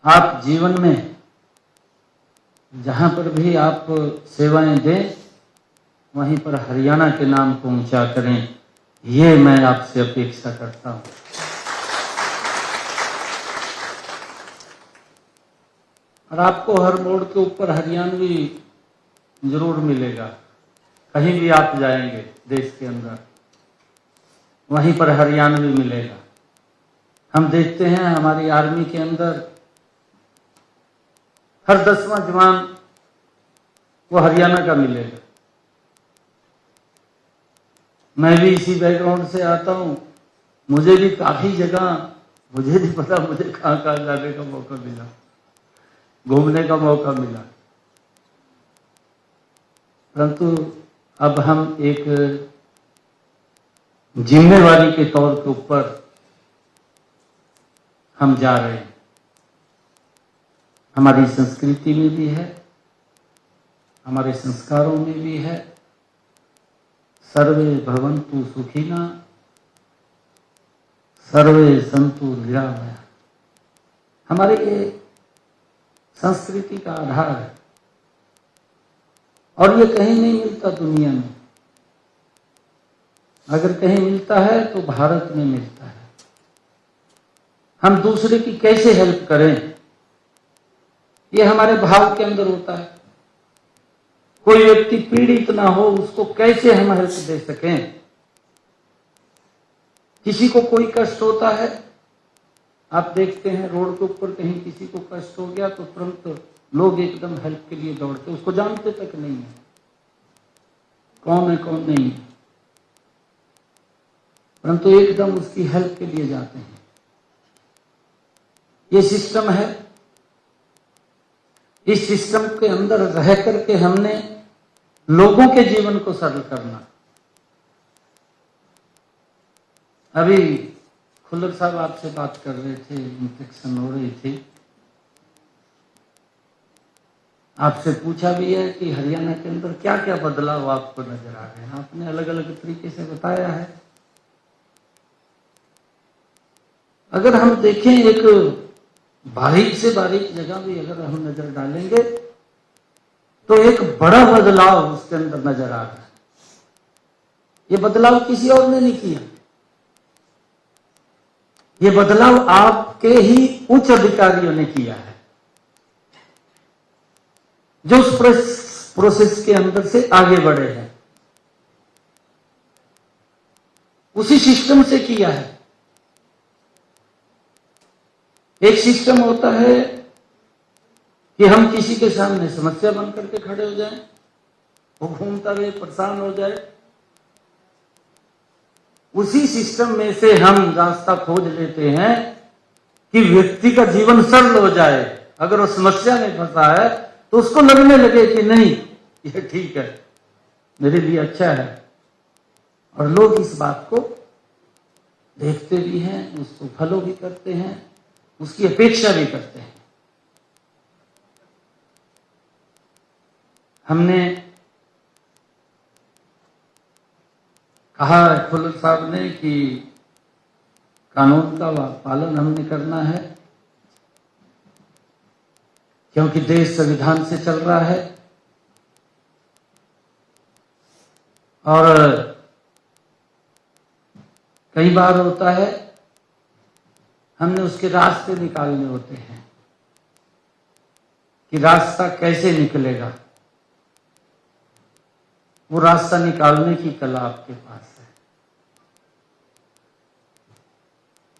आप जीवन में जहां पर भी आप सेवाएं दें वहीं पर हरियाणा के नाम को ऊंचा करें, ये मैं आपसे अपेक्षा करता हूं। और आपको हर मोड़ के ऊपर हरियाणवी जरूर मिलेगा। कहीं भी आप जाएंगे देश के अंदर वहीं पर हरियाणवी मिलेगा। हम देखते हैं हमारी आर्मी के अंदर हर 10वां जवान वो हरियाणा का मिलेगा। मैं भी इसी बैकग्राउंड से आता हूं, मुझे भी काफी जगह मुझे नहीं पता मुझे कहां कहां जाने का मौका मिला, घूमने का मौका मिला। परंतु अब हम एक जिम्मेवारी के तौर के ऊपर हम जा रहे हैं। हमारी संस्कृति में भी है, हमारे संस्कारों में भी है, सर्वे भवन्तु सुखिनः सर्वे सन्तु निरामया। हमारे ये संस्कृति का आधार है और ये कहीं नहीं मिलता दुनिया में। अगर कहीं मिलता है तो भारत में मिलता है। हम दूसरे की कैसे हेल्प करें, ये हमारे भाव के अंदर होता है। कोई व्यक्ति पीड़ित ना हो उसको कैसे हम हेल्प दे सकें। किसी को कोई कष्ट होता है, आप देखते हैं रोड के ऊपर कहीं किसी को कष्ट हो गया तो तुरंत लोग एकदम हेल्प के लिए दौड़ते, उसको जानते तक नहीं है कौन है कौन नहीं है, परंतु एकदम उसकी हेल्प के लिए जाते हैं। ये सिस्टम है। इस सिस्टम के अंदर रह करके हमने लोगों के जीवन को सरल करना। अभी खुल्लर साहब आपसे बात कर रहे थे, इंफेक्शन हो रही थी। आपसे पूछा भी है कि हरियाणा के अंदर क्या क्या बदलाव आपको नजर आ रहे हैं। आपने अलग अलग तरीके से बताया है। अगर हम देखें एक बारीक से बारीक जगह भी अगर हम नजर डालेंगे तो एक बड़ा बदलाव उसके अंदर नजर आ रहा है। ये बदलाव किसी और ने नहीं किया, ये बदलाव आपके ही उच्च अधिकारियों ने किया है, जो उस प्रोसेस के अंदर से आगे बढ़े हैं, उसी सिस्टम से किया है। एक सिस्टम होता है कि हम किसी के सामने समस्या बन करके खड़े हो जाएं, वो घूमता रहे, परेशान हो जाए, उसी सिस्टम में से हम रास्ता खोज लेते हैं कि व्यक्ति का जीवन सरल हो जाए। अगर वो समस्या में फंसा है तो उसको लगने लगे कि नहीं, ये ठीक है, मेरे लिए अच्छा है, और लोग इस बात को देखते भी हैं, उसको फॉलो भी करते हैं, उसकी अपेक्षा भी करते हैं। हमने कहा खुल्लर साहब ने कि कानून का पालन हमने करना है, क्योंकि देश संविधान से चल रहा है, और कई बार होता है हमने उसके रास्ते निकालने होते हैं कि रास्ता कैसे निकलेगा। वो रास्ता निकालने की कला आपके पास है।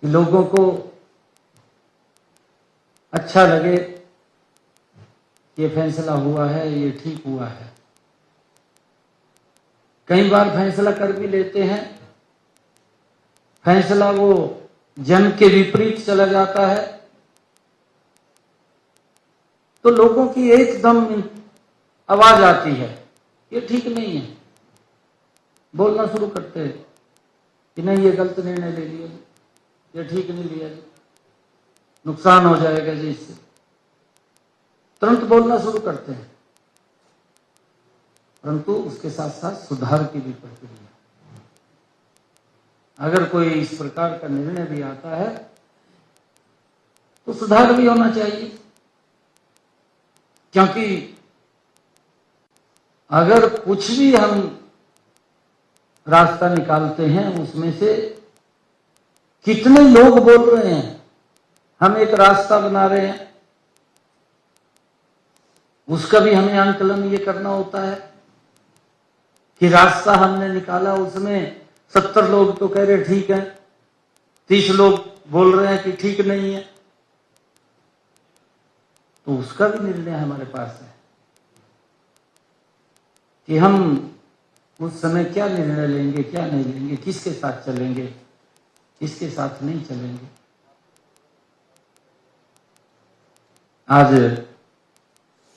लोगों को अच्छा लगे, ये फैसला हुआ है, ये ठीक हुआ है। कई बार फैसला कर भी लेते हैं, फैसला वो जन के विपरीत चला जाता है, तो लोगों की एकदम आवाज आती है, ये ठीक नहीं है, बोलना शुरू करते हैं कि नहीं, ये गलत निर्णय ले लिया, ये ठीक नहीं लिया, नुकसान हो जाएगा जी इससे, तुरंत बोलना शुरू करते हैं। परंतु उसके साथ साथ सुधार की भी प्रक्रिया, अगर कोई इस प्रकार का निर्णय भी आता है तो सुधार भी होना चाहिए, क्योंकि अगर कुछ भी हम रास्ता निकालते हैं उसमें से कितने लोग बोल रहे हैं, हम एक रास्ता बना रहे हैं, उसका भी हमें आंकलन ये करना होता है कि रास्ता हमने निकाला, उसमें 70 लोग तो कह रहे ठीक है, 30 लोग बोल रहे हैं कि ठीक नहीं है, तो उसका भी निर्णय हमारे पास है कि हम उस समय क्या निर्णय लेंगे, क्या नहीं लेंगे, किसके साथ चलेंगे, किसके साथ नहीं चलेंगे। आज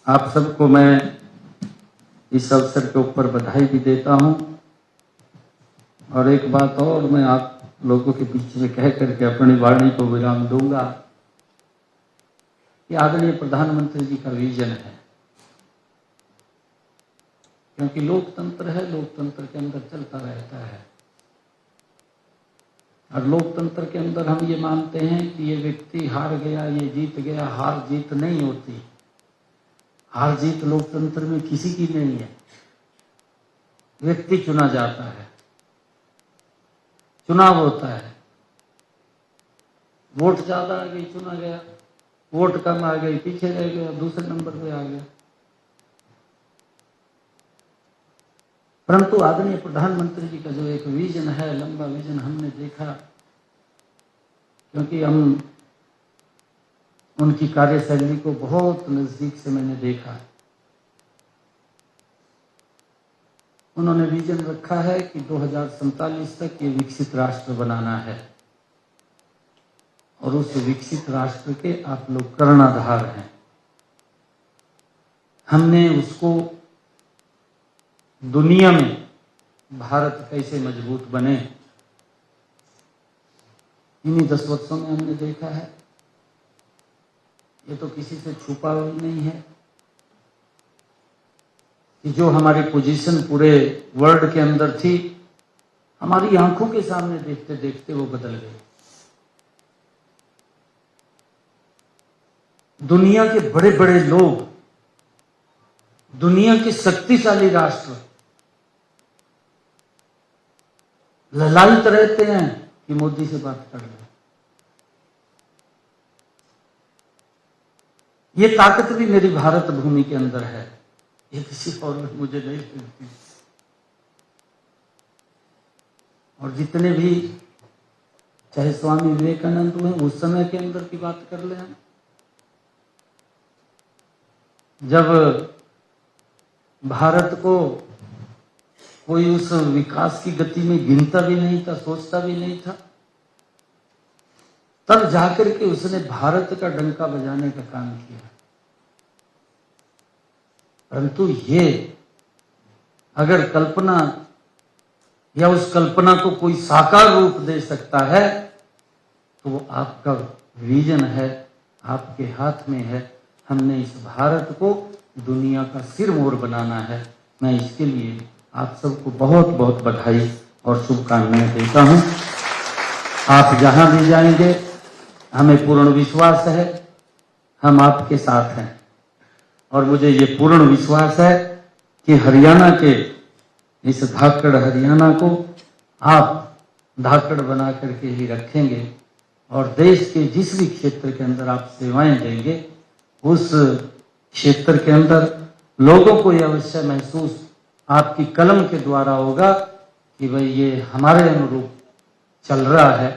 आप सबको मैं इस अवसर के ऊपर बधाई भी देता हूं, और एक बात और मैं आप लोगों के बीच में कह करके अपनी वाणी को विराम दूंगा कि आदरणीय प्रधानमंत्री जी का विजन है, क्योंकि लोकतंत्र है, लोकतंत्र के अंदर चलता रहता है, और लोकतंत्र के अंदर हम ये मानते हैं कि ये व्यक्ति हार गया, ये जीत गया, हार जीत नहीं होती। हार जीत लोकतंत्र में किसी की नहीं है, व्यक्ति चुना जाता है, चुनाव होता है, वोट ज्यादा आ गई चुना गया, वोट कम आ गई पीछे रह गया, दूसरे नंबर पे आ गया। परंतु आदरणीय प्रधानमंत्री जी का जो एक विजन है, लंबा विजन, हमने देखा, क्योंकि हम उनकी कार्यशैली को बहुत नजदीक से मैंने देखा। उन्होंने विजन रखा है कि 2047 तक ये विकसित राष्ट्र बनाना है, और उस विकसित राष्ट्र के आप लोग कर्णधार हैं। हमने उसको दुनिया में भारत कैसे मजबूत बने, इन्हीं 10 वर्षों में हमने देखा है। ये तो किसी से छुपा हुआ नहीं है कि जो हमारी पोजीशन पूरे वर्ल्ड के अंदर थी, हमारी आंखों के सामने देखते देखते वो बदल गई। दुनिया के बड़े बड़े लोग, दुनिया के शक्तिशाली राष्ट्र ललायित रहते हैं कि मोदी से बात कर रहे हैं, ये ताकत भी मेरी भारत भूमि के अंदर है, ये किसी और में मुझे नहीं मिलती। और जितने भी चाहे स्वामी विवेकानंद हुए उस समय के अंदर की बात कर ले हम, जब भारत को कोई उस विकास की गति में गिनता भी नहीं था, सोचता भी नहीं था, तब जाकर के उसने भारत का डंका बजाने का काम किया। परंतु ये अगर कल्पना या उस कल्पना को कोई साकार रूप दे सकता है तो वो आपका विजन है, आपके हाथ में है। हमने इस भारत को दुनिया का सिरमौर बनाना है। मैं इसके लिए आप सबको बहुत बहुत बधाई और शुभकामनाएं देता हूं। आप जहां भी जाएंगे हमें पूर्ण विश्वास है हम आपके साथ हैं, और मुझे ये पूर्ण विश्वास है कि हरियाणा के इस धाकड़ हरियाणा को आप धाकड़ बना करके ही रखेंगे, और देश के जिस भी क्षेत्र के अंदर आप सेवाएं देंगे उस क्षेत्र के अंदर लोगों को यह अवश्य महसूस आपकी कलम के द्वारा होगा कि भाई ये हमारे अनुरूप चल रहा है,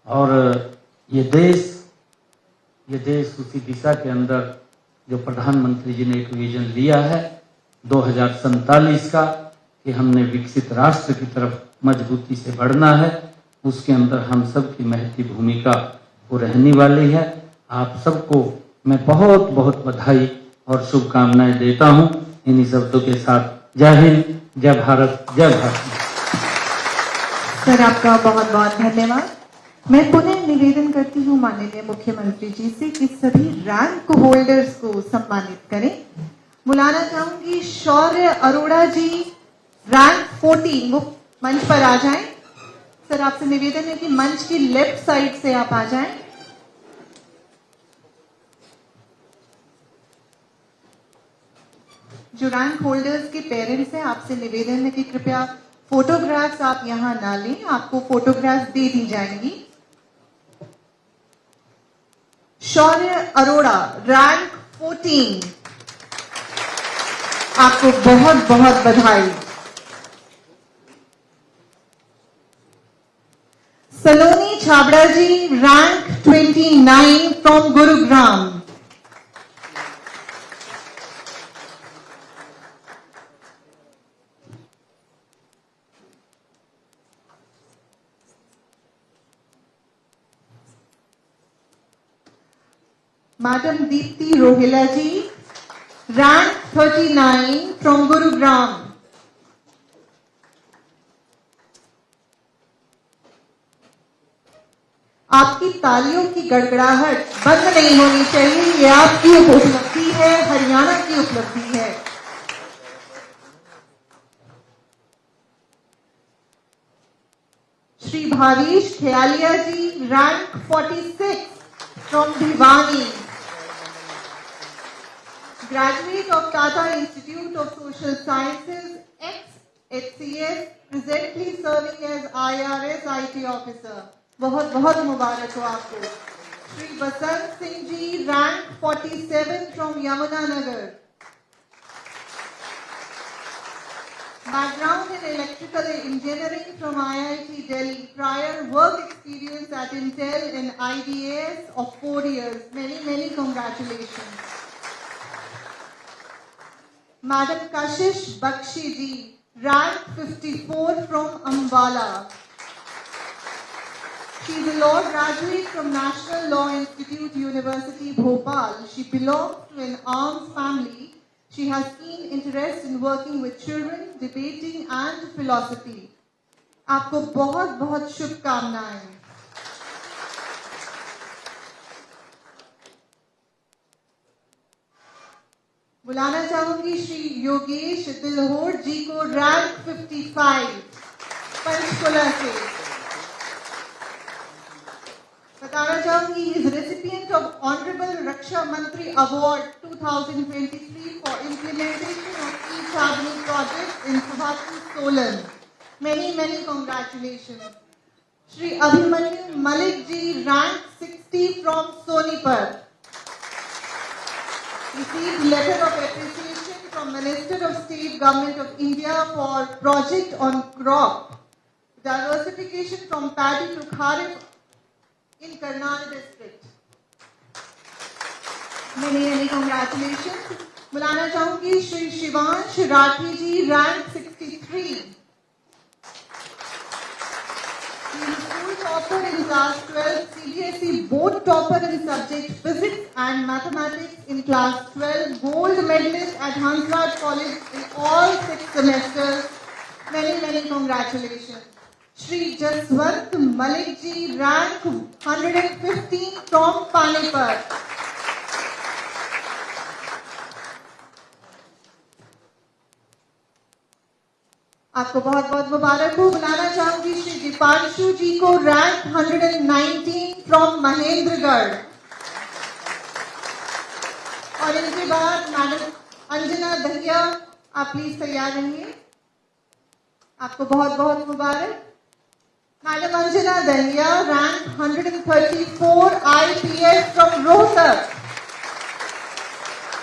और ये देश उसी दिशा के अंदर जो प्रधानमंत्री जी ने एक विजन लिया है 2047 का कि हमने विकसित राष्ट्र की तरफ मजबूती से बढ़ना है, उसके अंदर हम सब की महती भूमिका वो रहने वाली है। आप सबको मैं बहुत बहुत बधाई और शुभकामनाएं देता हूं। इन्हीं शब्दों के साथ जय हिंद, जय भारत, जय भारत। सर आपका बहुत बहुत धन्यवाद। मैं पुनः निवेदन करती हूँ माननीय मुख्यमंत्री जी से कि सभी रैंक होल्डर्स को सम्मानित करें। बुलाना चाहूंगी शौर्य अरोड़ा जी, रैंक 14, वो मंच पर आ जाएं। सर आपसे निवेदन है कि मंच की लेफ्ट साइड से आप आ जाएं। जो रैंक होल्डर्स के पेरेंट्स हैं आपसे निवेदन है कि कृपया फोटोग्राफ्स आप यहां ना लें, आपको फोटोग्राफ्स दे दी जाएंगी। शौर्य अरोड़ा, रैंक 14, आपको बहुत बहुत बधाई। Saloni Chhabra ji, rank 29 from Gurugram. Madam Deepti Rohila ji, rank 39 from Gurugram. आपकी तालियों की गड़गड़ाहट बंद नहीं होनी चाहिए, ये आपकी उपलब्धि है, हरियाणा की उपलब्धि है। Shri Bhavesh Kheyalia ji, rank 46 from Bhiwani, graduate of Tata Institute of Social Sciences, ex-HCS, presently serving as IRS IT officer. बहुत बहुत मुबारक हो आपको। Shri Basant Singh ji, rank 47 from Yamunanagar, background in electrical engineering from IIT Delhi, prior work experience at Intel in IDAS of 4 years. Many congratulations. Madam Kashish Bakshi ji, rank 54 from Ambala. She is a law graduate from National Law Institute, University, Bhopal. She belongs to an armed family. She has keen interest in working with children, debating and philosophy. आपको बहुत बहुत शुभकामनाएं। बुलाना चाहूंगी श्री योगेश दिलहोर जी को, rank 55 Panchkula से। बताना चाहूंगी is recipient of honourable Raksha Mantri award 2023 for implementation of ई-चाबनी project in Subhashpur, Solan. Many congratulations. Shri Abhimanyu Malik ji, rank 60 from Sonipat. received letter of appreciation from Minister of State Government of India for project on crop diversification from paddy to kharif in Karnal district. Many congratulations. बुलाना चाहूंगी श्री शिवांश राठी जी, rank 63. He is school topper in class 12, CBSE board topper in subject physics and mathematics in class 12, gold medalist at Hansraj College in all 6 semesters. Many congratulations. Shri Jaswant Malik ji, rank 115 from Panipat. आपको बहुत बहुत मुबारक हो। बुलाना चाहूंगी श्री दीपांशु जी को, rank 119 from Mahendragarh. और इनके बाद मैडम अंजना दहिया, आप प्लीज तैयार रहिए। आपको बहुत बहुत मुबारक। Madam Anjana Dahiya, rank 134 IPS from Rohtak.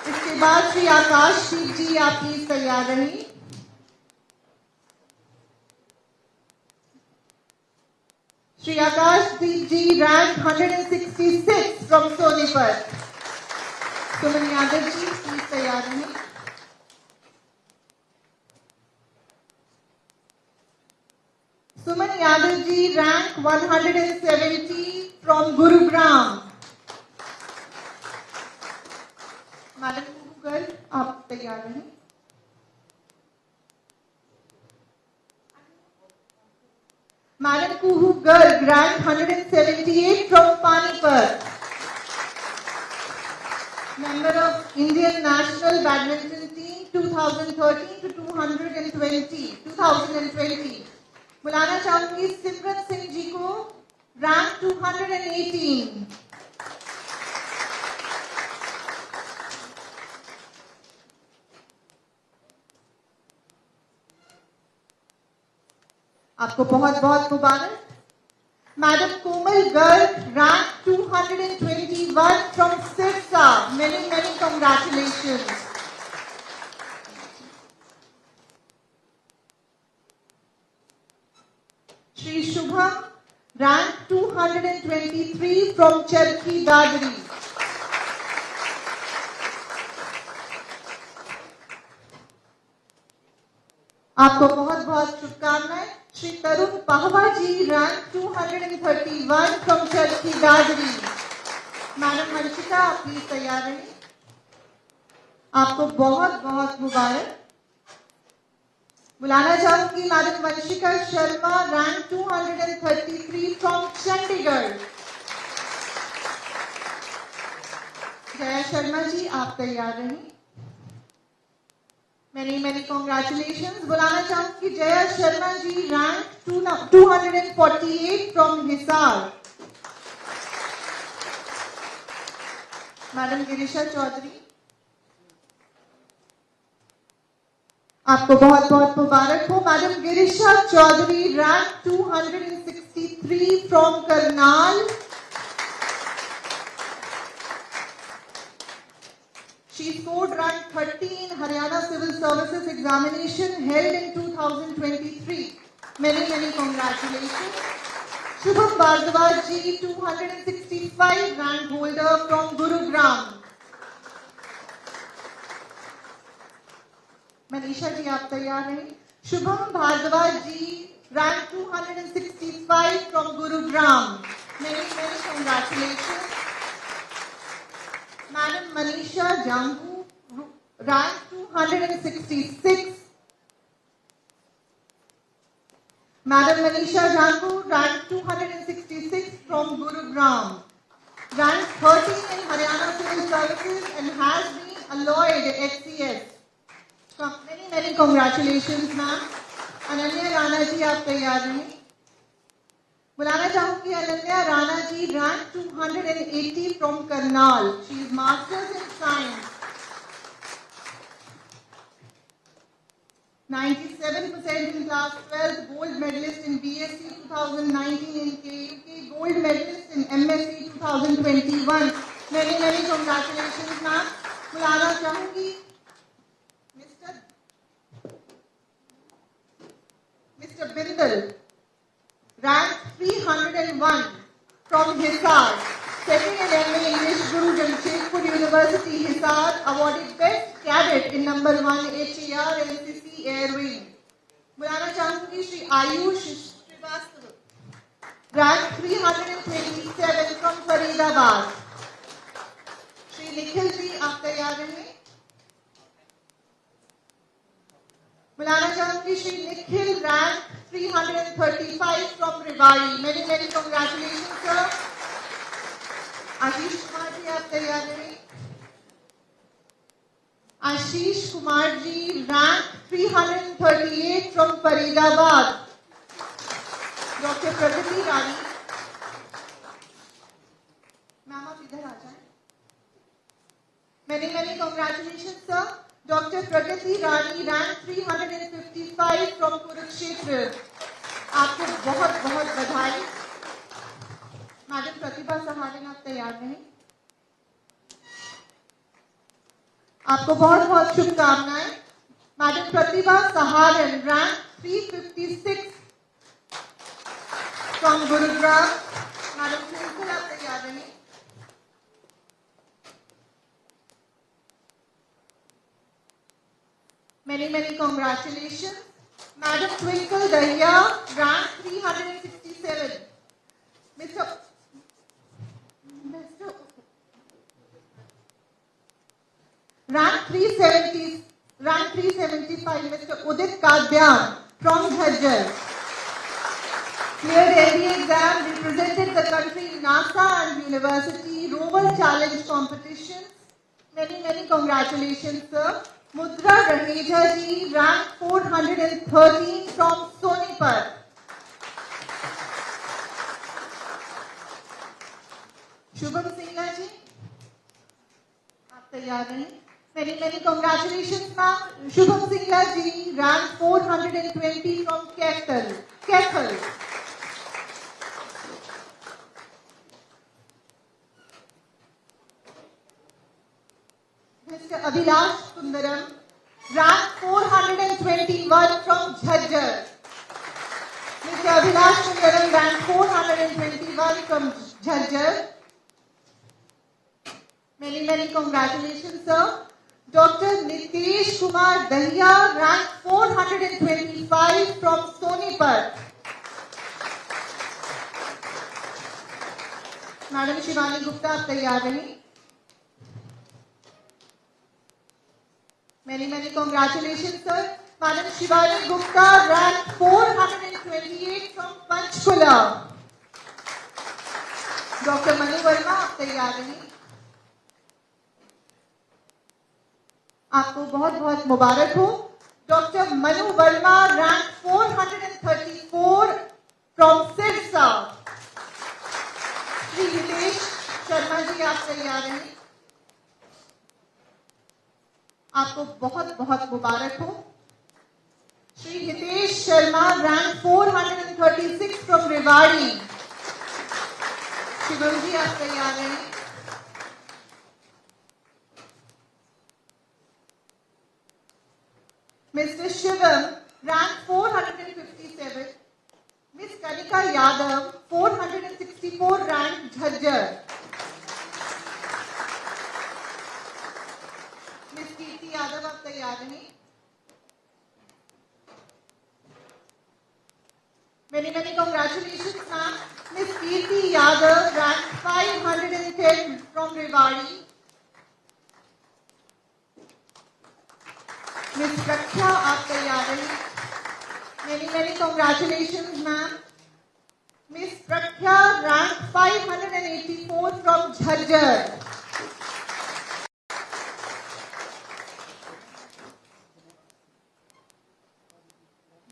इसके बाद श्री आकाशदीप जी, आप प्लीज तैयार रहिए। Shri Akashdeep ji, rank 166 from Sonipat. Suman Yadav ji, please तैयार रहिए। Suman Yadav ji, rank 170 from Gurugram. Madam गूगल, आप तैयार रहिए। Madam Kuhu Garg, rank 178 from Panipat. Member of Indian National Badminton Team 2013 to 2020. बुलाना चाहूंगी सिमरन सिंह जी को, रैंक 218. आपको बहुत बहुत मुबारक। Madam Komal Garg, rank 221 from Sirsa. many congratulations. Shri Shubham, rank 223 from Charkhi Dadri. आपको बहुत बहुत शुभकामनाएं। Shri Tarun Pahwa ji, rank 231 from Charkhi Dadri. Madam Manshika, आप प्लीज तैयार रहिए। आपको बहुत बहुत मुबारक। बुलाना चाहूंगी madam Vanshika Sharma, rank 233 from Chandigarh. Jaya Sharma ji, आप तैयार रहिए। many congratulations. बुलाना चाहूंगी Jaya Sharma ji, rank 248 from Hisar. Madam Girisha Chaudhary, आपको बहुत बहुत मुबारक हो। Madam Girisha Chaudhary, rank 263 from Karnal. She scored rank 30 in Haryana Civil Services examination held in 2023. Many congratulations. Shubham Bhardwaj ji, 265 rank holder from Gurugram. Manisha ji, आप तैयार हैं? Shubham Bhardwaj ji, rank 265 from Gurugram. Many congratulations. Madam Manisha Jangu, rank 266. Madam Manisha Jangu, rank 266 from Gurugram. Rank 13 in Haryana Civil Services and has been alloyed HCS. Many congratulations, ma'am. Ananya Rana जी, आप तैयार हैं? बुलाना चाहूंगी Ananya Rana ji, rank 280 from Karnal. She is masters in science. 97% in class 12, gold medalist in BSc 2019 in KUK, gold medalist in MSc 2021. Many congratulations, ma'am. बुलाना चाहूंगी mister Bindal, rank 301 from Hisar, second in MA English, Guru Jamshedpur University, Hisar, awarded Best Cadet in number 1 HER NCC Air Wing. बुलाना चाहूंगी Shri Ayush Shrivastava, rank 327 from Faridabad. Shri Nikhil ji, आप तैयार रहें। बुलाना चाहूंगी Shri Nikhil, rank 335 from Rewari. मेरी कॉन्ग्रेचुलेशन सर। आशीष कुमार जी, आप तैयार रहें। Ashish Kumar ji, rank 338 from Faridabad. Doctor Pragati Rani, ma'am आप इधर आ जाएं। Many congratulation sir. Doctor Pragati Rani, rank 355 from Kurukshetra. आपको बहुत बहुत बधाई। मैडम प्रतिभा सहारन, आप तैयार रहें। आपको बहुत बहुत शुभकामनाएं। Madam Pratibha Saharan, rank 356 from Gurugram. Madam बिल्कुल आप तैयार रहें। Many congratulations. Madam Twinkle Dahiya, rank 367. Rank 375, Mr. Udit Kadyan from Jhajjar. Cleared NDA exam, represented the country in NASA and university Rover Challenge competitions. Many congratulations, sir. Mudra Raheja ji, rank 413 from Sonipat. Shubham Singla ji, आप तैयार हैं। Many congratulation ma'am. Shubham Singla ji, rank 420 from Kaithal. Mr. Abhilash Sundaram, rank 421 from Jhajjar. Mr. Abhilash Sundaram, rank 421 from Jhajjar. Many congratulations, sir. Dr. Nitesh Kumar Dahiya, rank 425 from Sonipat. Madam Shivani Gupta, आप तैयार रहीं। Many congratulations, sir. Madam Shivani Gupta, rank 428 from Panchkula. Dr. Manu Verma, आप तैयार रहीं। आपको बहुत बहुत मुबारक हो। Doctor Manu Verma, rank 434 from Sirsa. Shri Hitesh Sharma ji, आप तैयार हैं। आपको बहुत बहुत मुबारक हो। Shri Hitesh Sharma, rank 436 from Rewari. शिवम जी, आप तैयार हैं। Mr. Shivam, rank 457. Miss Kanika Yadav, 464 rank, Jhajjar. Miss Kirti Yadav, आप तैयार हैं। Many congratulations, ma'am. Miss Kirti Yadav, rank 510 from Rewari. Miss Raksha, आप तैयार हैं। Many congratulations, ma'am. Miss Raksha, rank 584 from Jhajjar.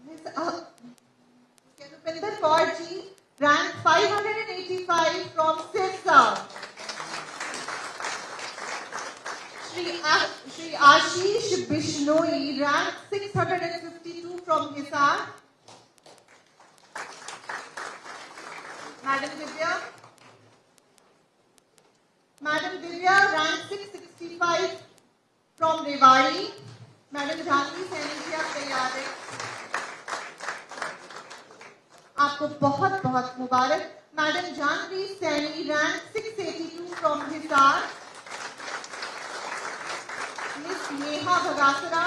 Miss Rupinder Kaur ji, rank 585 from Sirsa. Shri Ashish Bishnoi, rank 652 from Hisar. Madam Divya, rank 665 from Rewari, madam Janvi Saini ji आप तैयार हैं? आपको बहुत बहुत मुबारक। Madam Janvi Saini rank 682 from Hisar. Miss Neha Bhagasara,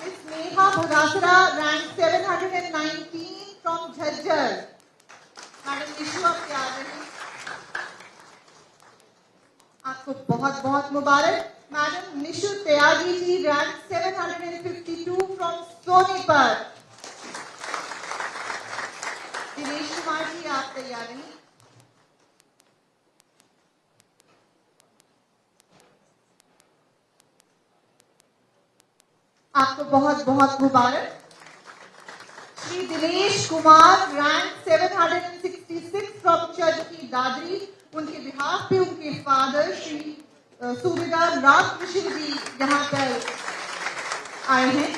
miss Neha Bhagasara rank 719 from Jhajjar. Madam Nishu आप तैयार रही? आपको बहुत बहुत मुबारक। Madam Nishu Tyagi ji rank 752 from Sonipat. Dinesh Kumar ji आप तैयार रही? आपको बहुत बहुत मुबारक। Shri Dinesh Kumar rank 766 from Charkhi Dadri. उनके बिहाफ पे उनके फादर श्री सूबेदार रामकृष्ण जी यहाँ पर आए हैं।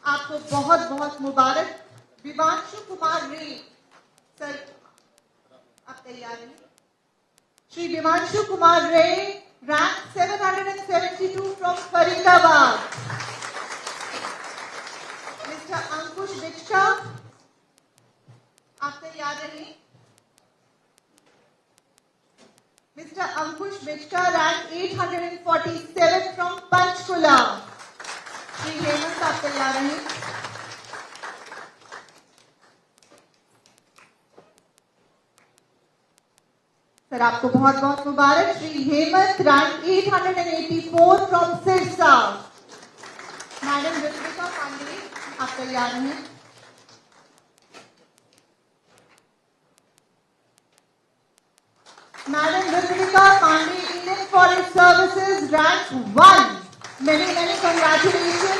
आपको बहुत बहुत मुबारक। विवांशु कुमार रे सर आप तैयार हैं? श्री विवांशु कुमार रे rank 772 from Faridabad. Mister Ankush Bichka आप तैयार रहिए? Mister Ankush Bichka rank 847 from Panchkula. Shri Hemant आप तैयार रहिए? सर आपको बहुत बहुत मुबारक। Shri Hemant rank 884 from Sirsa. Madam Ritvika Pandey आप तैयार हैं? Madam Ritvika Pandey Indian forest services rank 1। Many congratulation.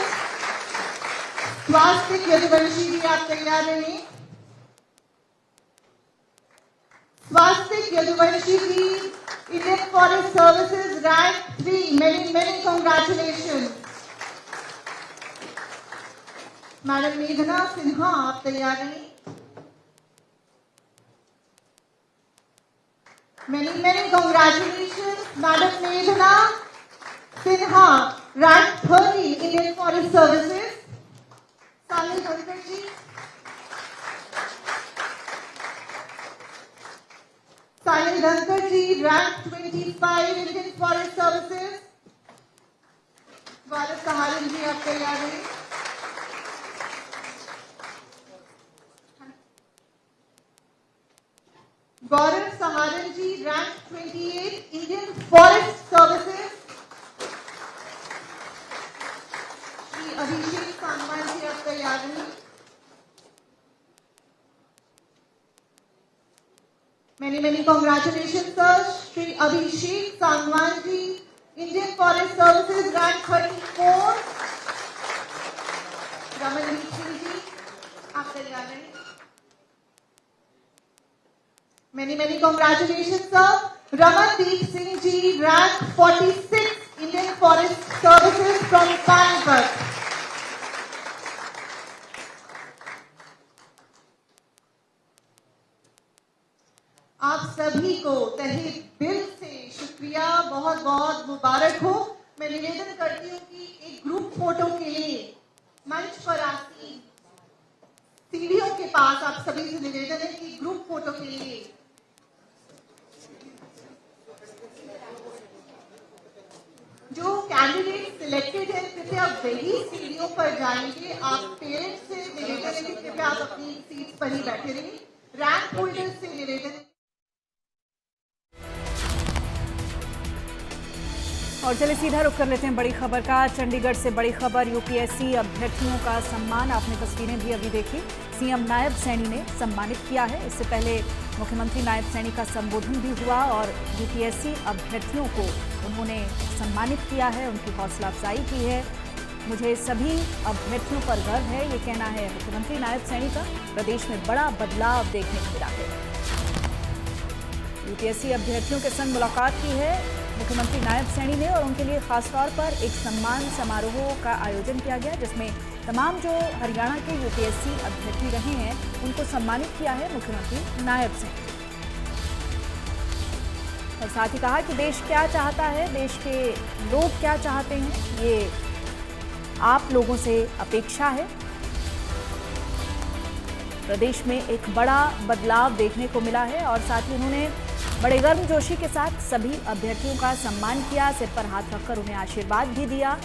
Swastik Yaduvanshi ji आप तैयार रहिए? Swastik Yaduvanshi ji Indian forest services rank 3। Many congratulation. Madam मेघना सिन्हा आप तैयार रहिए? Many congratulations, Madam Meghna Sinha, rank 30, Indian Forest Services. Sahil Dhankar ji. Sahil Dhankar ji, rank 25, Indian Forest Services. Gaurav Saharan ji, आप तैयार हैं? Gaurav Saharan ji rank 28 Indian forest services. Shri Abhishek Sangwan ji आप तैयार हैं? Many congratulation sir. Shri Abhishek Sangwan ji Indian forest services rank 34। Ramandeep Singh ji आप तैयार हैं? Many congratulations, sir. Ramandeep Singh ji, rank 46, Indian Forest Services from Panipat. आप सभी को तहे दिल से शुक्रिया, बहुत बहुत मुबारक हो। मैं निवेदन करती हूँ कि एक ग्रुप फोटो के लिए मंच पर आती सीढ़ियों के पास आप सभी से निवेदन है कि ग्रुप फोटो के लिए जो कैंडिडेट सिलेक्टेड है कृपया वही सीढ़ियों पर जाएंगे। आप पेरेंट्स से निवेदन है कि कृपया आप अपनी सीट पर ही बैठे रहिए। रैंक होल्डर्स से निवेदन है। और चलिए सीधा रुख कर लेते हैं बड़ी खबर का। चंडीगढ़ से बड़ी खबर, यूपीएससी अभ्यर्थियों का सम्मान। आपने तस्वीरें भी अभी देखी। सीएम नायब सैनी ने सम्मानित किया है। इससे पहले मुख्यमंत्री नायब सैनी का संबोधन भी हुआ और यूपीएससी अभ्यर्थियों को उन्होंने सम्मानित किया है, उनकी हौसला अफजाई की है। मुझे सभी अभ्यर्थियों पर गर्व है, ये कहना है मुख्यमंत्री नायब सैनी का। प्रदेश में बड़ा बदलाव देखने को मिला है। यूपीएससी अभ्यर्थियों के संग मुलाकात की है मुख्यमंत्री नायब सैनी ने और उनके लिए खासतौर पर एक सम्मान समारोह का आयोजन किया गया, जिसमें तमाम जो हरियाणा के यूपीएससी अभ्यर्थी रहे हैं उनको सम्मानित किया है मुख्यमंत्री नायब सैनी। और साथ ही कहा कि देश क्या चाहता है, देश के लोग क्या चाहते हैं, ये आप लोगों से अपेक्षा है। प्रदेश में एक बड़ा बदलाव देखने को मिला है और साथ ही उन्होंने बड़े गर्मजोशी के साथ सभी अभ्यर्थियों का सम्मान किया, सिर पर हाथ रखकर उन्हें आशीर्वाद भी दिया।